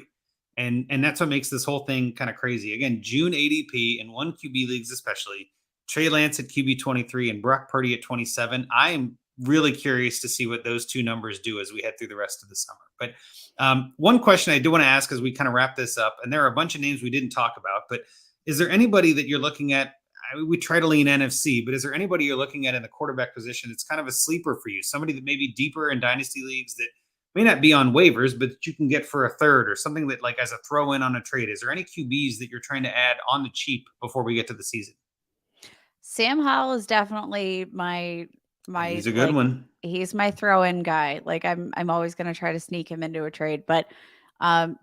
And that's what makes this whole thing kind of crazy. Again, June ADP in one QB leagues, especially Trey Lance at QB 23 and Brock Purdy at 27. I am really curious to see what those two numbers do as we head through the rest of the summer. But one question I do want to ask as we kind of wrap this up, and there are a bunch of names we didn't talk about, but is there anybody that you're looking at? We try to lean NFC, but is there anybody you're looking at in the quarterback position that's kind of a sleeper for you? Somebody that may be deeper in dynasty leagues that may not be on waivers, but that you can get for a third or something that like as a throw in on a trade. Is there any QBs that you're trying to add on the cheap before we get to the season? Sam Howell is definitely my He's a good like one. he's my throw-in guy. Like I'm always gonna try to sneak him into a trade. But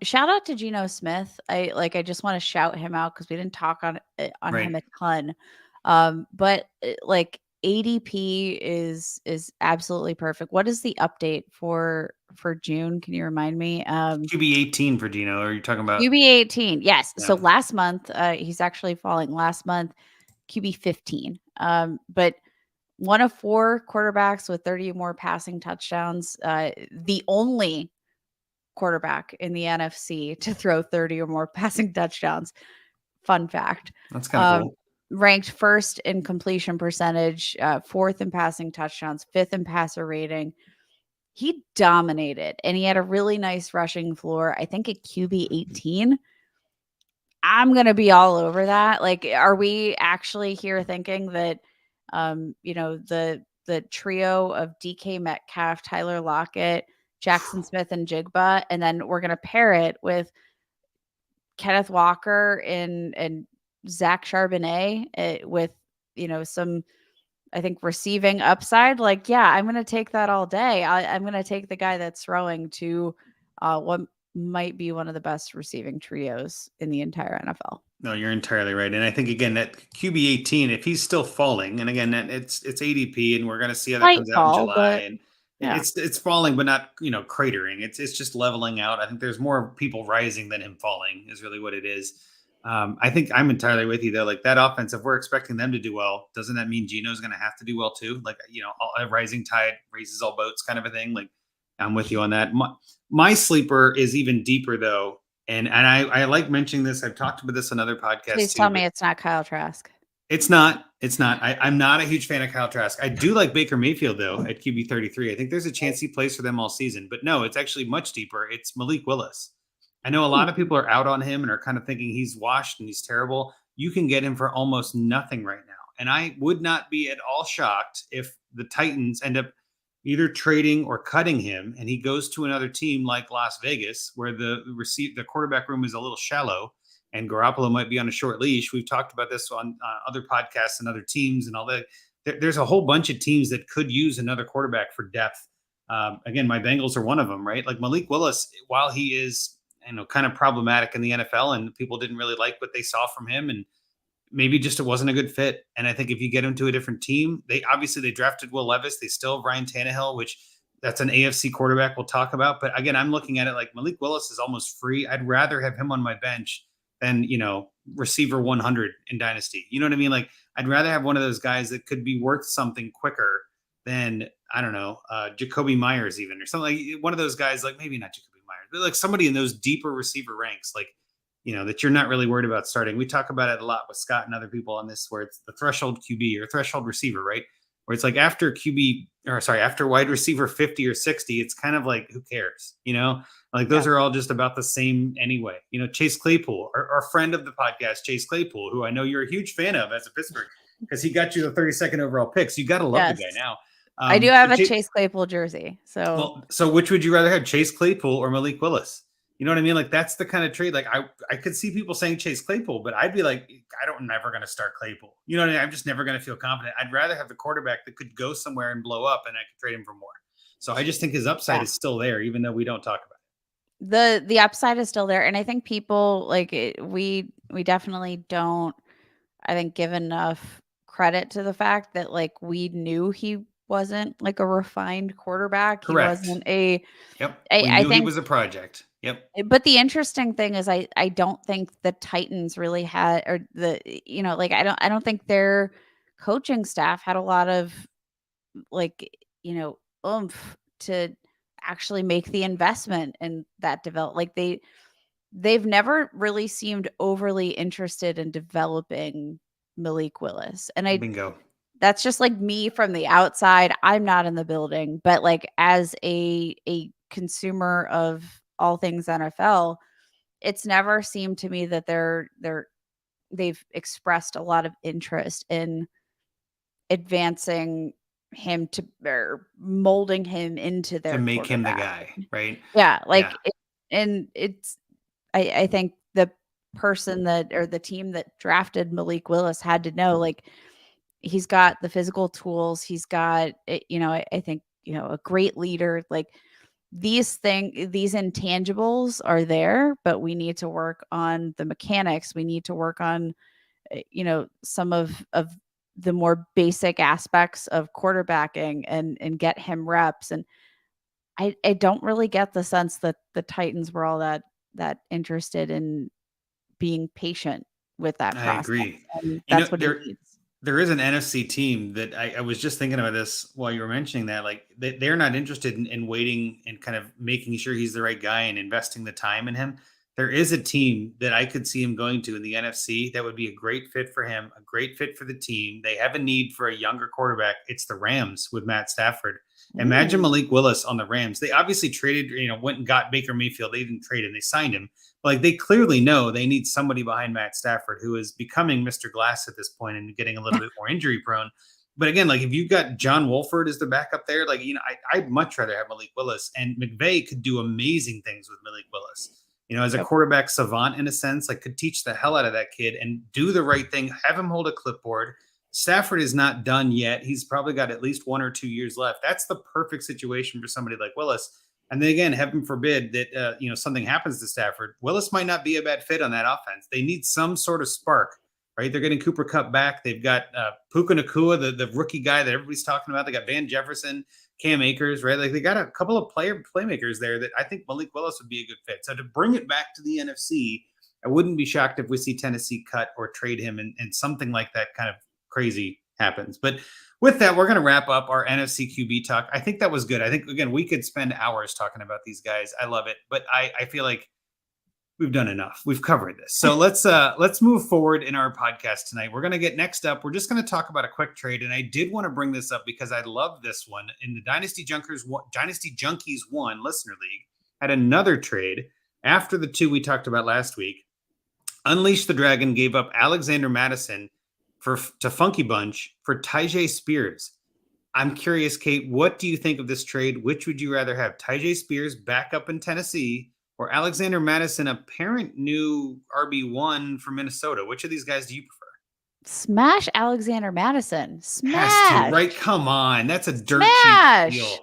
shout out to Geno Smith. I just want to shout him out because we didn't talk on Right. him a ton. But like ADP is absolutely perfect. What is the update for June? Can you remind me? QB 18 for Gino. Are you talking about? QB 18. Yes. So Yeah. last month, he's actually falling. Last month, QB 15. But one of four quarterbacks with 30 or more passing touchdowns. The only quarterback in the NFC to throw 30 or more passing touchdowns. Fun fact. That's kind of cool. ranked first in completion percentage, fourth in passing touchdowns, fifth in passer rating. He dominated, and he had a really nice rushing floor. I think at QB 18. I'm going to be all over that. Like, are we actually here thinking that, the trio of DK Metcalf, Tyler Lockett, Jackson Smith, and Jigba, and then we're going to pair it with Kenneth Walker and Zach Charbonnet with, some, I think, receiving upside. Like, yeah, I'm going to take that all day. I'm going to take the guy that's throwing to what might be one of the best receiving trios in the entire NFL. No, you're entirely right. And I think, again, that QB 18, if he's still falling, and again, that it's ADP, and we're going to see how that comes out in July. And yeah. it's falling, but not, cratering. It's just leveling out. I think there's more people rising than him falling is really what it is. I think I'm entirely with you, though. Like, that offense, if we're expecting them to do well, doesn't that mean Geno's going to have to do well too? Like, a rising tide raises all boats kind of a thing. Like, I'm with you on that. My sleeper is even deeper, though. And I like mentioning this. I've talked about this on other podcasts. Please tell me it's not Kyle Trask. It's not. I'm not a huge fan of Kyle Trask. I do like Baker Mayfield, though, at QB 33. I think there's a chance he plays for them all season. But no, it's actually much deeper. It's Malik Willis. I know a lot of people are out on him and are kind of thinking he's washed and he's terrible. You can get him for almost nothing right now. And I would not be at all shocked if the Titans end up either trading or cutting him, and he goes to another team like Las Vegas, where the quarterback room is a little shallow, and Garoppolo might be on a short leash. We've talked about this on other podcasts and other teams and all that. There's a whole bunch of teams that could use another quarterback for depth. Again, my Bengals are one of them, right? Like, Malik Willis, while he is, kind of problematic in the NFL, and people didn't really like what they saw from him, and maybe just it wasn't a good fit. And I think if you get him to a different team, they drafted Will Levis. They still have Ryan Tannehill, which that's an AFC quarterback we'll talk about. But again, I'm looking at it like Malik Willis is almost free. I'd rather have him on my bench than, receiver 100 in Dynasty. You know what I mean? Like, I'd rather have one of those guys that could be worth something quicker than, I don't know, Jacoby Myers even, or something like one of those guys, like maybe not Jacoby Myers, but like somebody in those deeper receiver ranks, like, that you're not really worried about starting. We talk about it a lot with Scott and other people on this, where it's the threshold QB or threshold receiver, right? Where it's like after wide receiver 50 or 60, it's kind of like, who cares? Like, those are all just about the same anyway. Chase Claypool, our friend of the podcast, Chase Claypool, who I know you're a huge fan of as a Pittsburgh, because he got you the 32nd overall pick. So you got to love the guy now. I do have a Chase Claypool jersey. So which would you rather have, Chase Claypool or Malik Willis? You know what I mean? Like, that's the kind of trade. Like, I could see people saying Chase Claypool, but I'd be like, I'm never going to start Claypool. You know what I mean? I'm just never going to feel confident. I'd rather have the quarterback that could go somewhere and blow up, and I could trade him for more. So I just think his upside is still there, even though we don't talk about it. The upside is still there. And I think people we definitely don't, I think, give enough credit to the fact that, like, we knew he wasn't like a refined quarterback. Correct. He wasn't a, Yep. I think he was a project. Yep. But the interesting thing is, I don't think the Titans really had, or I don't think their coaching staff had a lot of, oomph to actually make the investment in that develop. Like, they've never really seemed overly interested in developing Malik Willis. And Bingo. That's just like me from the outside. I'm not in the building, but like, as a consumer of all things NFL, it's never seemed to me that they've expressed a lot of interest in advancing him or molding him into their, to make him the guy, right? Yeah. Like, I think the person or the team that drafted Malik Willis had to know, like, he's got the physical tools. He's got, I think, a great leader. Like, these intangibles are there, but we need to work on the mechanics. We need to work on, some of the more basic aspects of quarterbacking and get him reps. And I don't really get the sense that the Titans were all that interested in being patient with that process. I agree. And that's what it needs. There is an NFC team that I was just thinking about this while you were mentioning that. Like, they're not interested in waiting and kind of making sure he's the right guy and investing the time in him. there is a team that I could see him going to in the NFC that would be a great fit for him, a great fit for the team. They have a need for a younger quarterback. It's the Rams with Matt Stafford. Imagine Ooh. Malik Willis on the Rams. They obviously traded, went and got Baker Mayfield. They didn't trade him, they signed him. But like they clearly know they need somebody behind Matt Stafford who is becoming Mr. Glass at this point and getting a little bit more injury prone. But again, like if you've got John Wolford as the backup there, like, I'd much rather have Malik Willis, and McVay could do amazing things with Malik Willis. As a Yep. quarterback savant in a sense, like could teach the hell out of that kid and do the right thing, have him hold a clipboard. Stafford is not done yet. He's probably got at least 1 or 2 years left. That's the perfect situation for somebody like Willis. And then again, heaven forbid that, something happens to Stafford. Willis might not be a bad fit on that offense. They need some sort of spark, right? They're getting Cooper Kupp back. They've got Puka Nacua, the rookie guy that everybody's talking about. They got Van Jefferson, Cam Akers, right? Like they got a couple of playmakers there that I think Malik Willis would be a good fit. So to bring it back to the NFC, I wouldn't be shocked if we see Tennessee cut or trade him and something like that kind of crazy happens. But with that, we're going to wrap up our NFC QB talk. I think that was good. I think, again, we could spend hours talking about these guys. I love it. But I feel like we've done enough. We've covered this. So let's move forward in our podcast tonight. We're going to get next up. We're just going to talk about a quick trade. And I did want to bring this up because I love this one. In the Dynasty Junkies 1 Listener League, had another trade after the two we talked about last week. Unleash the Dragon gave up Alexander Madison to Funky Bunch for Tyjae Spears. I'm curious, Kate, what do you think of this trade? Which would you rather have, Tyjae Spears back up in Tennessee or Alexander Madison, apparent new RB1 for Minnesota? Which of these guys do you prefer? Smash Alexander Madison. Smash. Has to, right? Come on. That's a dirt cheap deal.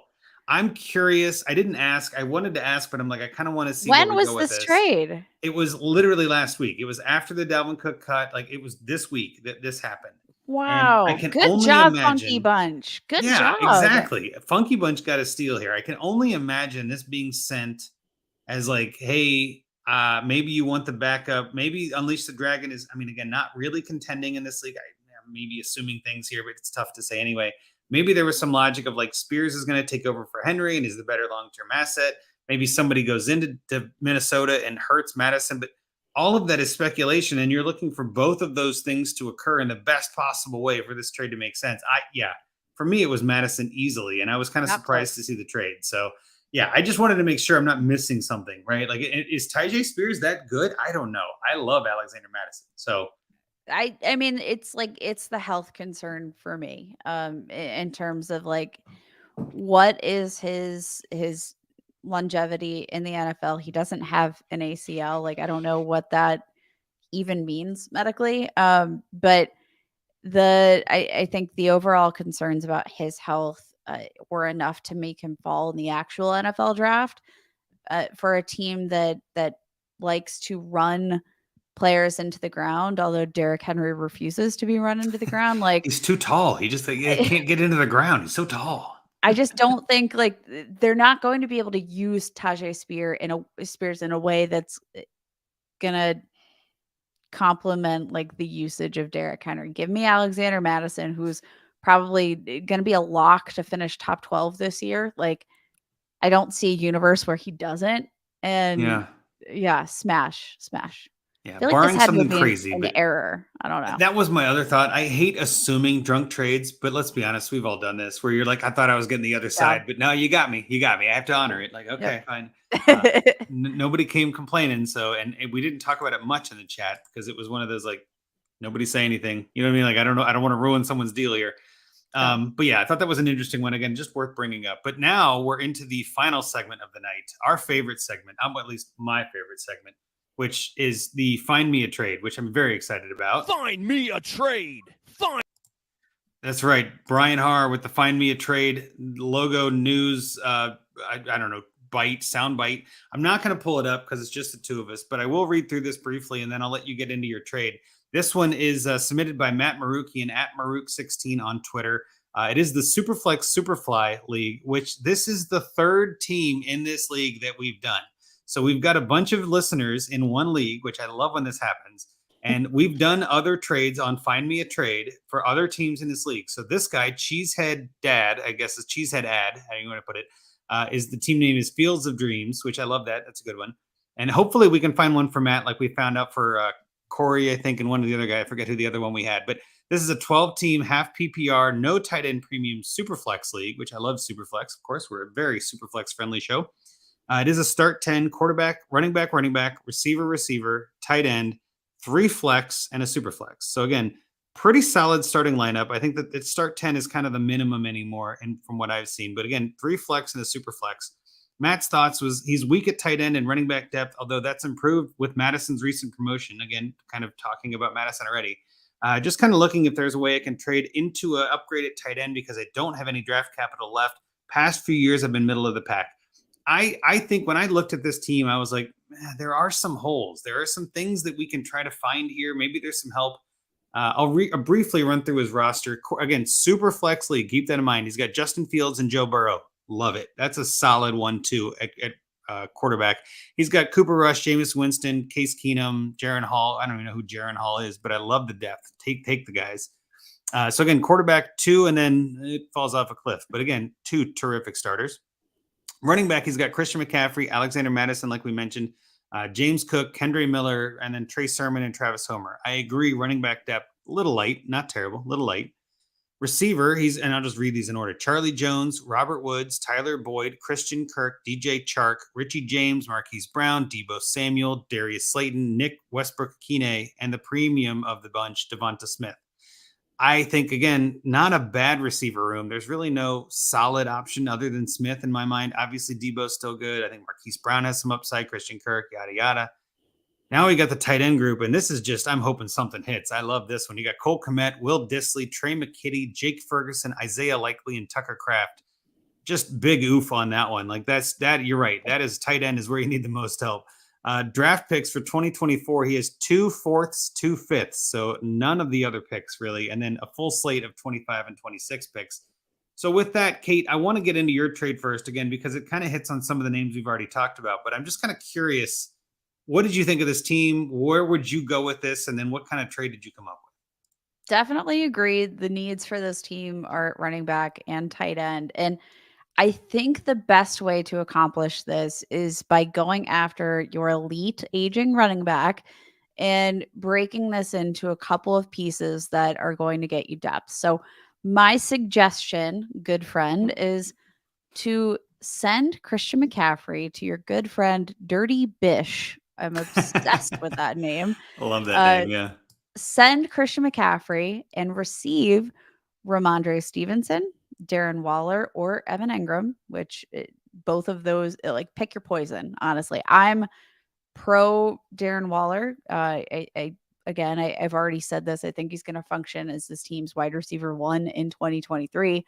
I'm curious. I didn't ask. I wanted to ask, but I'm like, I kind of want to see when was this trade? It was literally last week. It was after the Dalvin Cook cut. Like it was this week that this happened. Wow. Good job, Funky Bunch. Good job. Exactly. Funky Bunch got a steal here. I can only imagine this being sent as like, hey, maybe you want the backup. Maybe Unleash the Dragon is, again, not really contending in this league. I'm maybe assuming things here, but it's tough to say anyway. Maybe there was some logic of like Spears is going to take over for Henry and is the better long-term asset. Maybe somebody goes into Minnesota and hurts Madison, but all of that is speculation. And you're looking for both of those things to occur in the best possible way for this trade to make sense. For me, it was Madison easily. And I was kind of surprised to see the trade. So yeah, I just wanted to make sure I'm not missing something, right? Like, is Tyjae Spears that good? I don't know. I love Alexander Madison. So I mean, it's the health concern for me, in terms of like, what is his longevity in the NFL? He doesn't have an ACL. Like, I don't know what that even means medically. But I think the overall concerns about his health were enough to make him fall in the actual NFL draft, for a team that likes to run players into the ground, although Derrick Henry refuses to be run into the ground. Like, he's too tall. He just can't get into the ground. He's so tall. I just don't think like they're not going to be able to use Tyjae Spears in a way that's gonna complement like the usage of Derrick Henry. Give me Alexander Madison, who's probably going to be a lock to finish top 12 this year. Like, I don't see a universe where he doesn't. And yeah, smash. Yeah, I feel barring like something crazy, an error. I don't know. That was my other thought. I hate assuming drunk trades, but let's be honest, we've all done this where you're like, I thought I was getting the other side, but no, you got me. I have to honor it. Like, okay, fine. Nobody came complaining. So, and we didn't talk about it much in the chat because it was one of those, like, nobody say anything. You know what I mean? Like, I don't know. I don't want to ruin someone's deal here. But yeah, I thought that was an interesting one. Again, just worth bringing up. But now we're into the final segment of the night, our favorite segment, at least my favorite segment, which is the Find Me a Trade, which I'm very excited about. Find me a trade. That's right. Brian Haar with the Find Me a Trade logo news. I don't know, sound bite. I'm not going to pull it up because it's just the two of us, but I will read through this briefly and then I'll let you get into your trade. This one is submitted by Matt Marukian at Maruk16 on Twitter. It is the Superflex Superfly League, which this is the third team in this league that we've done. So we've got a bunch of listeners in one league, which I love when this happens. And we've done other trades on Find Me a Trade for other teams in this league. So this guy, Cheesehead Dad, I guess is Cheesehead Ad, how you want to put it, is the team name is Fields of Dreams, which I love that. That's a good one. And hopefully we can find one for Matt, like we found out for Corey, I think, and one of the other guy. I forget who the other one we had. But this is a 12-team, half PPR, no tight end premium Superflex league, which I love Superflex. Of course, we're a very Superflex friendly show. It is a start 10, quarterback, running back, receiver, tight end, 3 flex, and a Superflex. So again, pretty solid starting lineup. I think that its start 10 is kind of the minimum anymore, and from what I've seen. But again, 3 flex and a Superflex. Matt's thoughts was he's weak at tight end and running back depth, although that's improved with Madison's recent promotion. Again, kind of talking about Madison already. Just kind of looking if there's a way I can trade into an upgraded tight end because I don't have any draft capital left. Past few years have been middle of the pack. I think when I looked at this team, I was like, man, there are some holes. There are some things that we can try to find here. Maybe there's some help. I'll briefly run through his roster. Again, super flex league. Keep that in mind. He's got Justin Fields and Joe Burrow. Love it. That's a solid 1-2 at quarterback. He's got Cooper Rush, Jameis Winston, Case Keenum, Jaron Hall. I don't even know who Jaron Hall is, but I love the depth. Take the guys. So again, quarterback 2, and then it falls off a cliff. But again, 2 terrific starters. Running back, he's got Christian McCaffrey, Alexander Madison, like we mentioned, James Cook, Kendre Miller, and then Trey Sermon and Travis Homer. I agree, running back depth, a little light, not terrible, a little light. Receiver, and I'll just read these in order. Charlie Jones, Robert Woods, Tyler Boyd, Christian Kirk, DJ Chark, Richie James, Marquise Brown, Deebo Samuel, Darius Slayton, Nick Westbrook-Akine, and the premium of the bunch, Devonta Smith. I think, again, not a bad receiver room. There's really no solid option other than Smith in my mind. Obviously, Deebo's still good. I think Marquise Brown has some upside, Christian Kirk, yada, yada. Now we got the tight end group, and this is just, I'm hoping something hits. I love this one. You got Cole Kmet, Will Dissly, Trey McKitty, Jake Ferguson, Isaiah Likely, and Tucker Kraft. Just big oof on that one. Like that. You're right. That is tight end is where you need the most help. Draft picks for 2024. He has 2 fourths, 2 fifths. So none of the other picks really. And then a full slate of 25 and 26 picks. So with that, Kate, I want to get into your trade first again, because it kind of hits on some of the names we've already talked about, but I'm just kind of curious. What did you think of this team? Where would you go with this? And then what kind of trade did you come up with? Definitely agree. The needs for this team are running back and tight end. And I think the best way to accomplish this is by going after your elite aging running back and breaking this into a couple of pieces that are going to get you depth. So my suggestion, good friend, is to send Christian McCaffrey to your good friend Dirty Bish. I'm obsessed with that name. I love that name. Yeah. Send Christian McCaffrey and receive Ramondre Stevenson, Darren Waller, or Evan Engram, which both of those, like, pick your poison. Honestly, I'm pro Darren Waller. I've already said this. I think he's going to function as this team's wide receiver 1 in 2023.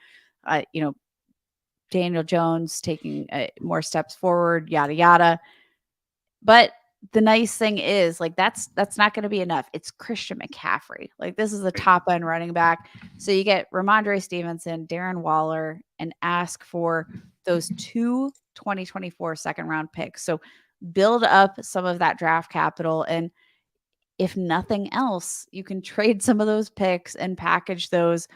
Daniel Jones taking more steps forward, yada, yada. But the nice thing is, like, that's not going to be enough. It's Christian McCaffrey. Like, this is a top end running back. So you get Ramondre Stevenson, Darren Waller, and ask for those 2 2024 second round picks. So build up some of that draft capital. And if nothing else, you can trade some of those picks and package those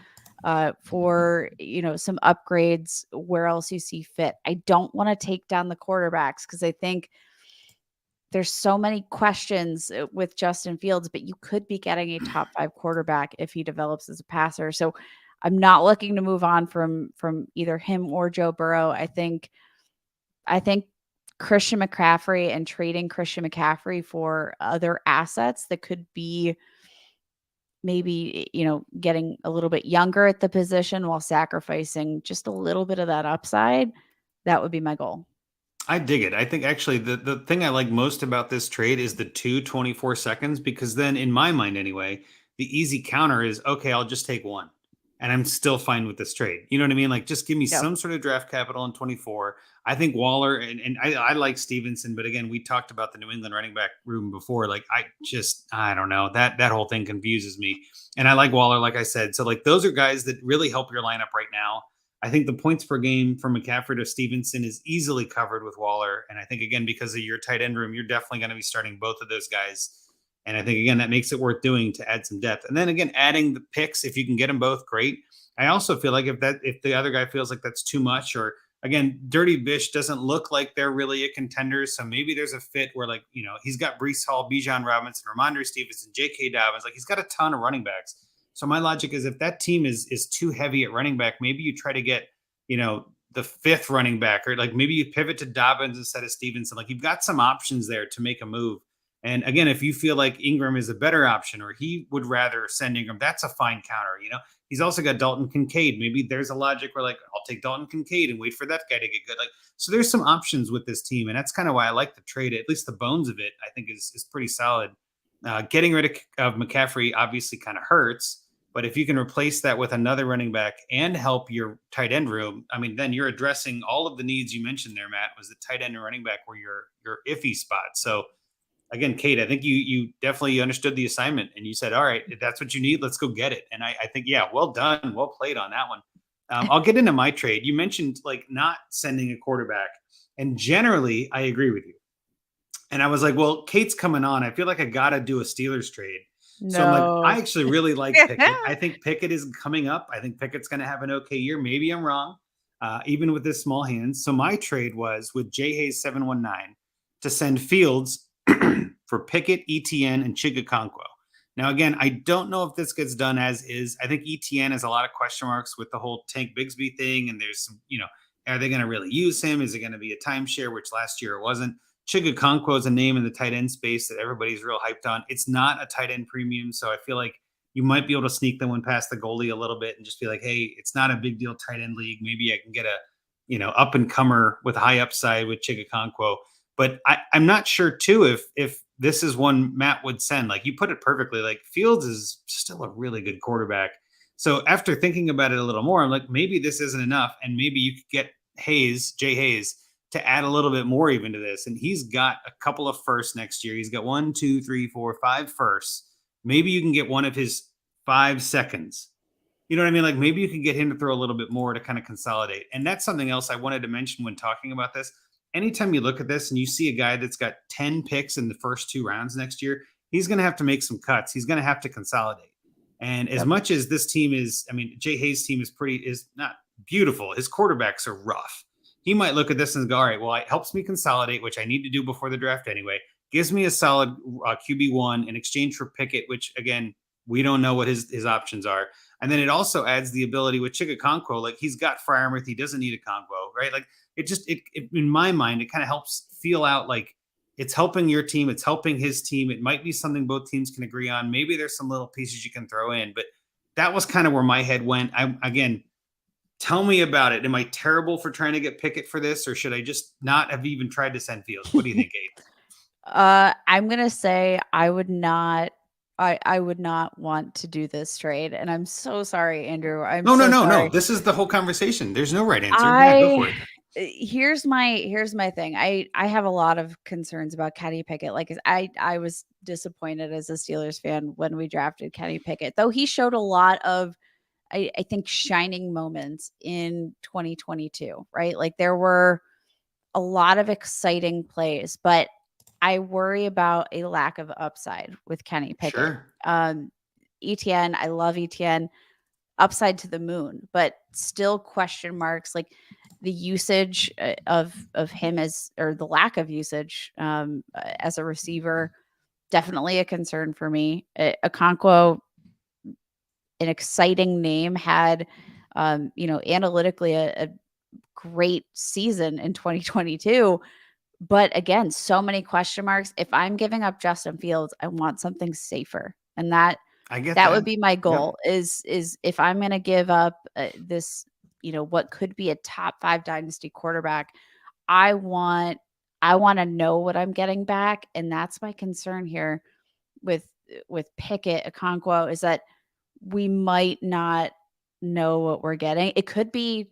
for, some upgrades where else you see fit. I don't want to take down the quarterbacks because I think there's so many questions with Justin Fields, but you could be getting a top 5 quarterback if he develops as a passer. So I'm not looking to move on from either him or Joe Burrow. I think Christian McCaffrey and trading Christian McCaffrey for other assets that could be maybe, getting a little bit younger at the position while sacrificing just a little bit of that upside, that would be my goal. I dig it. I think actually the thing I like most about this trade is the 2 24 seconds, because then in my mind anyway, the easy counter is, okay, I'll just take 1 and I'm still fine with this trade. You know what I mean? Like, just give me some sort of draft capital in 24. I think Waller and I like Stevenson, but again, we talked about the New England running back room before. Like, I don't know, that whole thing confuses me. And I like Waller, like I said. So like, those are guys that really help your lineup right now. I think the points per game from McCaffrey to Stevenson is easily covered with Waller. And I think, again, because of your tight end room, you're definitely going to be starting both of those guys. And I think, again, that makes it worth doing to add some depth. And then, again, adding the picks, if you can get them both, great. I also feel like if the other guy feels like that's too much, or again, Dirty Bish doesn't look like they're really a contender. So maybe there's a fit where, like, he's got Brees Hall, Bijan Robinson, Ramondre Stevenson, J.K. Dobbins. Like, he's got a ton of running backs. So my logic is if that team is too heavy at running back, maybe you try to get, the fifth running back, or like maybe you pivot to Dobbins instead of Stevenson. Like, you've got some options there to make a move. And again, if you feel like Ingram is a better option, or he would rather send Ingram, that's a fine counter. He's also got Dalton Kincaid. Maybe there's a logic where, like, I'll take Dalton Kincaid and wait for that guy to get good. Like, so there's some options with this team, and that's kind of why I like the trade. At least the bones of it, I think, is pretty solid. Getting rid of McCaffrey obviously kind of hurts, but if you can replace that with another running back and help your tight end room, I mean, then you're addressing all of the needs you mentioned there, Matt. Was the tight end and running back were your iffy spot. So again, Kate, I think you definitely understood the assignment, and you said, all right, if that's what you need, let's go get it. And I think, yeah, well done. Well played on that one. I'll get into my trade. You mentioned, like, not sending a quarterback, and generally I agree with you. And I was like, well, Kate's coming on. I feel like I got to do a Steelers trade. No. So I'm like, I actually really like Pickett. I think Pickett is coming up. I think Pickett's going to have an okay year. Maybe I'm wrong, even with his small hands. So my trade was with J Hayes 719 to send Fields for Pickett, ETN, and Chigakonkwo. Now, again, I don't know if this gets done as is. I think ETN has a lot of question marks with the whole Tank Bigsby thing. And there's some, are they going to really use him? Is it going to be a timeshare, which last year it wasn't? Chigakonkwo is a name in the tight end space that everybody's real hyped on. It's not a tight end premium, so I feel like you might be able to sneak them one past the goalie a little bit and just be like, hey, it's not a big deal tight end league. Maybe I can get a, up and comer with high upside with Chigakonkwo. But I'm not sure too if this is one Matt would send. Like, you put it perfectly. Like, Fields is still a really good quarterback. So after thinking about it a little more, I'm like, maybe this isn't enough, and maybe you could get Jay Hayes, to add a little bit more even to this. And he's got a couple of firsts next year. He's got 1, 2, 3, 4, 5 firsts. Maybe you can get one of his 5 seconds. You know what I mean? Like, maybe you can get him to throw a little bit more to kind of consolidate. And that's something else I wanted to mention when talking about this. Anytime you look at this and you see a guy that's got 10 picks in the first 2 rounds next year, he's going to have to make some cuts. He's going to have to consolidate. And as much as this team is, I mean, Jay Hayes' team is not beautiful. His quarterbacks are rough. He might look at this and go, all right, well, it helps me consolidate, which I need to do before the draft anyway. Gives me a solid QB1 in exchange for Pickett, which, again, we don't know what his options are. And then it also adds the ability with Chigakonkwo. Like, he's got Freiermuth. He doesn't need a Konkwo, right? Like, it in my mind, it kind of helps feel out like it's helping your team. It's helping his team. It might be something both teams can agree on. Maybe there's some little pieces you can throw in. But that was kind of where my head went. Tell me about it. Am I terrible for trying to get Pickett for this, or should I just not have even tried to send Fields? What do you think, Kate? I'm gonna say I would not want to do this trade, and I'm so sorry, Andrew. No. This is the whole conversation. There's no right answer. Yeah, go for it. Here's my thing. I have a lot of concerns about Kenny Pickett. Like, I was disappointed as a Steelers fan when we drafted Kenny Pickett, though he showed a lot of, I think, shining moments in 2022, right? Like, there were a lot of exciting plays, but I worry about a lack of upside with Kenny Pickett. Sure. ETN, I love ETN, upside to the moon, but still question marks. Like, the usage of him or the lack of usage as a receiver, definitely a concern for me. Okonkwo, an exciting name, had analytically a great season in 2022, but again, so many question marks. If I'm giving up Justin Fields, I want something safer, and that would be my goal. Yep. Is if I'm going to give up this, what could be a top 5 dynasty quarterback, I want to know what I'm getting back, and that's my concern here with Pickett, Okonkwo, is that we might not know what we're getting. It could be,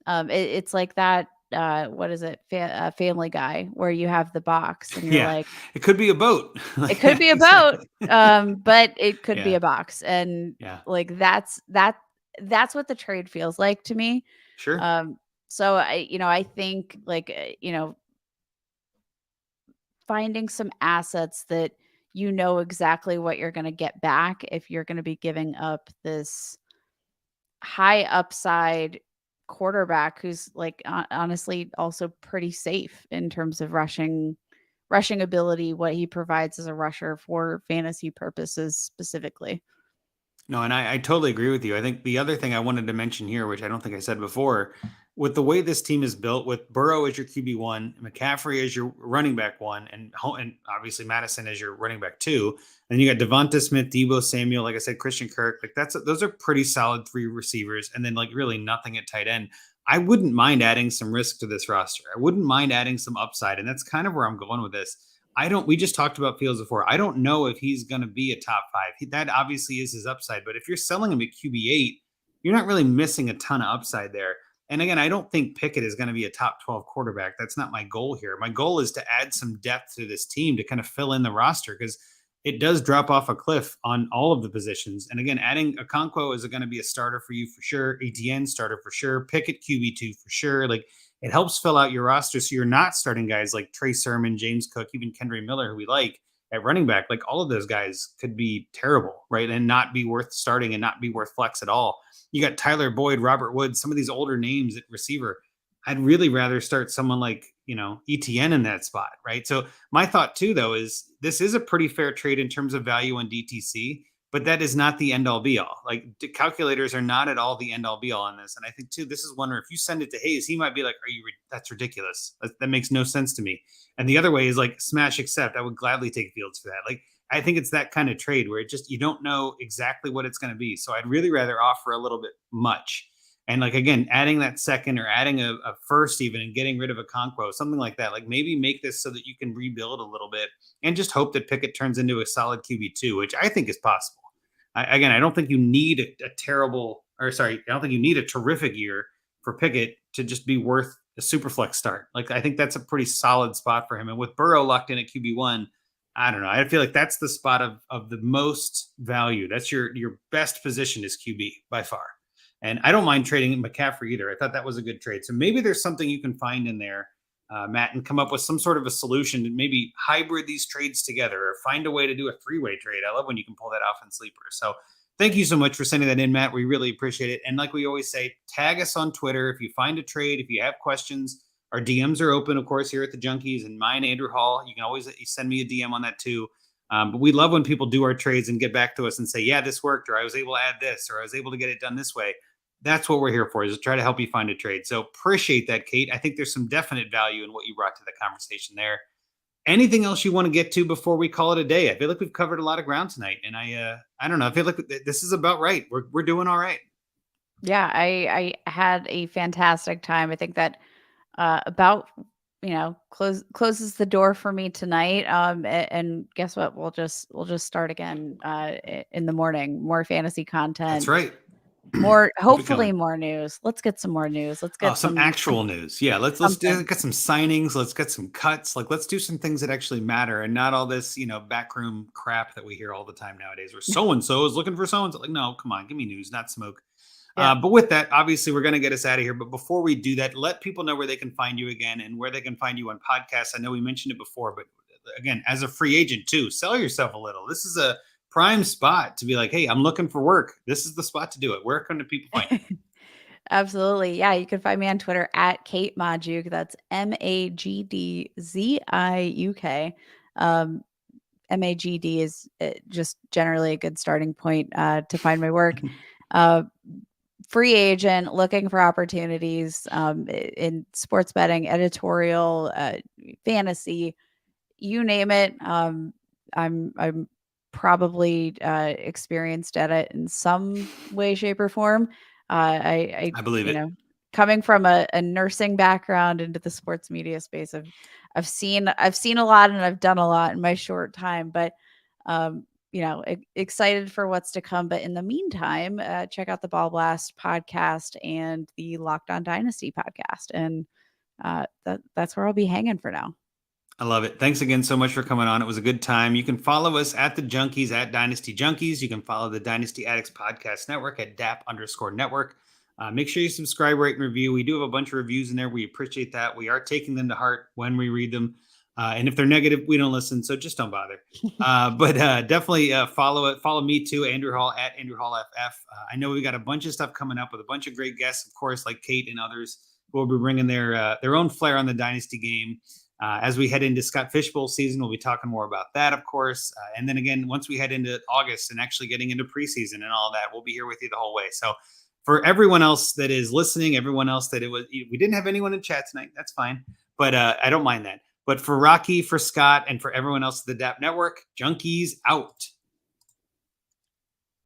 it's like that. What is it? Family Guy, where you have the box and you're like, it could be a boat. It could be a boat, but it could be a box. And like, that's what the trade feels like to me. Sure. So I think, like, finding some assets that exactly what you're going to get back if you're going to be giving up this high upside quarterback who's like honestly also pretty safe in terms of rushing ability, what he provides as a rusher for fantasy purposes specifically. No, and I totally agree with you. I think the other thing I wanted to mention here, which I don't think I said before, with the way this team is built, with Burrow as your QB1, McCaffrey as your running back one, and obviously Madison as your running back two, and you got Devonta Smith, Debo Samuel, like I said, Christian Kirk. Like those are pretty solid three receivers, and then like really nothing at tight end. I wouldn't mind adding some risk to this roster. I wouldn't mind adding some upside, and that's kind of where I'm going with this. We just talked about Fields before. I don't know if he's going to be a top five. That obviously is his upside. But if you're selling him at QB8, you're not really missing a ton of upside there. And again, I don't think Pickett is going to be a top 12 quarterback. That's not my goal here. My goal is to add some depth to this team to kind of fill in the roster because it does drop off a cliff on all of the positions. And again, adding Okonkwo is going to be a starter for you for sure. Etienne starter for sure. Pickett QB2 for sure. Like, it helps fill out your roster so you're not starting guys like Trey Sermon, James Cook, even Kendry Miller, who we like at running back. Like all of those guys could be terrible, right? And not be worth starting and not be worth flex at all. You got Tyler Boyd, Robert Woods, some of these older names at receiver. I'd really rather start someone like, ETN in that spot, right? So my thought too, though, is this is a pretty fair trade in terms of value on DTC. But that is not the end all be all. Like the calculators are not at all the end all be all on this. And I think too, this is one where if you send it to Hayes, he might be like, that's ridiculous. That makes no sense to me. And the other way is like smash accept. I would gladly take Fields for that. Like, I think it's that kind of trade where you don't know exactly what it's going to be. So I'd really rather offer a little bit much. And like, again, adding that second or adding a first even and getting rid of a Okonkwo, something like that. Like maybe make this so that you can rebuild a little bit and just hope that Pickett turns into a solid QB2, which I think is possible. I don't think you need I don't think you need a terrific year for Pickett to just be worth a super flex start. Like, I think that's a pretty solid spot for him. And with Burrow locked in at QB1, I don't know. I feel like that's the spot of the most value. That's your best position is QB by far. And I don't mind trading McCaffrey either. I thought that was a good trade. So maybe there's something you can find in there, Matt, and come up with some sort of a solution to maybe hybrid these trades together or find a way to do a three-way trade. I love when you can pull that off in Sleeper. So thank you so much for sending that in, Matt. We really appreciate it. And like we always say, tag us on Twitter. If you find a trade, if you have questions, our DMs are open, of course, here at the Junkies, and mine, Andrew Hall. You can always send me a DM on that too. But we love when people do our trades and get back to us and say, yeah, this worked, or I was able to add this, or I was able to get it done this way. That's what we're here for, is to try to help you find a trade. So appreciate that, Kate. I think there's some definite value in what you brought to the conversation there. Anything else you want to get to before we call it a day? I feel like we've covered a lot of ground tonight, and I don't know. I feel like this is about right. We're doing all right. Yeah, I had a fantastic time. I think that about closes the door for me tonight. And guess what? We'll just start again in the morning. More fantasy content. That's right. Hopefully more news. Let's get some more news. Let's get some actual news. Yeah, let's get some signings. Let's get some cuts. Like, let's do some things that actually matter and not all this, backroom crap that we hear all the time nowadays where so-and-so is looking for so-and-so. Like, no, come on, give me news, not smoke. Yeah. But with that, obviously, we're going to get us out of here. But before we do that, let people know where they can find you again and where they can find you on podcasts. I know we mentioned it before, but again, as a free agent too, sell yourself a little. This is a prime spot to be like, hey, I'm looking for work. This is the spot to do it. Where can the people find you? Absolutely. Yeah, you can find me on Twitter at Kate Magdziuk. That's Magdziuk. MAGD is just generally a good starting point to find my work. Free agent, looking for opportunities in sports betting, editorial, fantasy, you name it. I'm probably experienced at it in some way, shape, or form. I believe it. Coming from a nursing background into the sports media space, I've seen a lot and I've done a lot in my short time, but excited for what's to come. But in the meantime, check out the Ball Blast podcast and the Locked On Dynasty podcast, and that's where I'll be hanging for now. I love it. Thanks again so much for coming on. It was a good time. You can follow us at the Junkies at Dynasty Junkies. You can follow the Dynasty Addicts Podcast Network at DAP_network. Make sure you subscribe, rate, and review. We do have a bunch of reviews in there. We appreciate that. We are taking them to heart when we read them. And if they're negative, we don't listen. So just don't bother. But definitely follow it. Follow me too, Andrew Hall at Andrew Hall FF. I know we got a bunch of stuff coming up with a bunch of great guests, of course, like Kate and others who will be bringing their own flair on the Dynasty game. As we head into Scott Fishbowl season, we'll be talking more about that, of course. And then again, once we head into August and actually getting into preseason and all that, we'll be here with you the whole way. So for everyone else that is listening, everyone else we didn't have anyone in chat tonight. That's fine. But I don't mind that. But for Rocky, for Scott, and for everyone else at the DAP Network, Junkies out.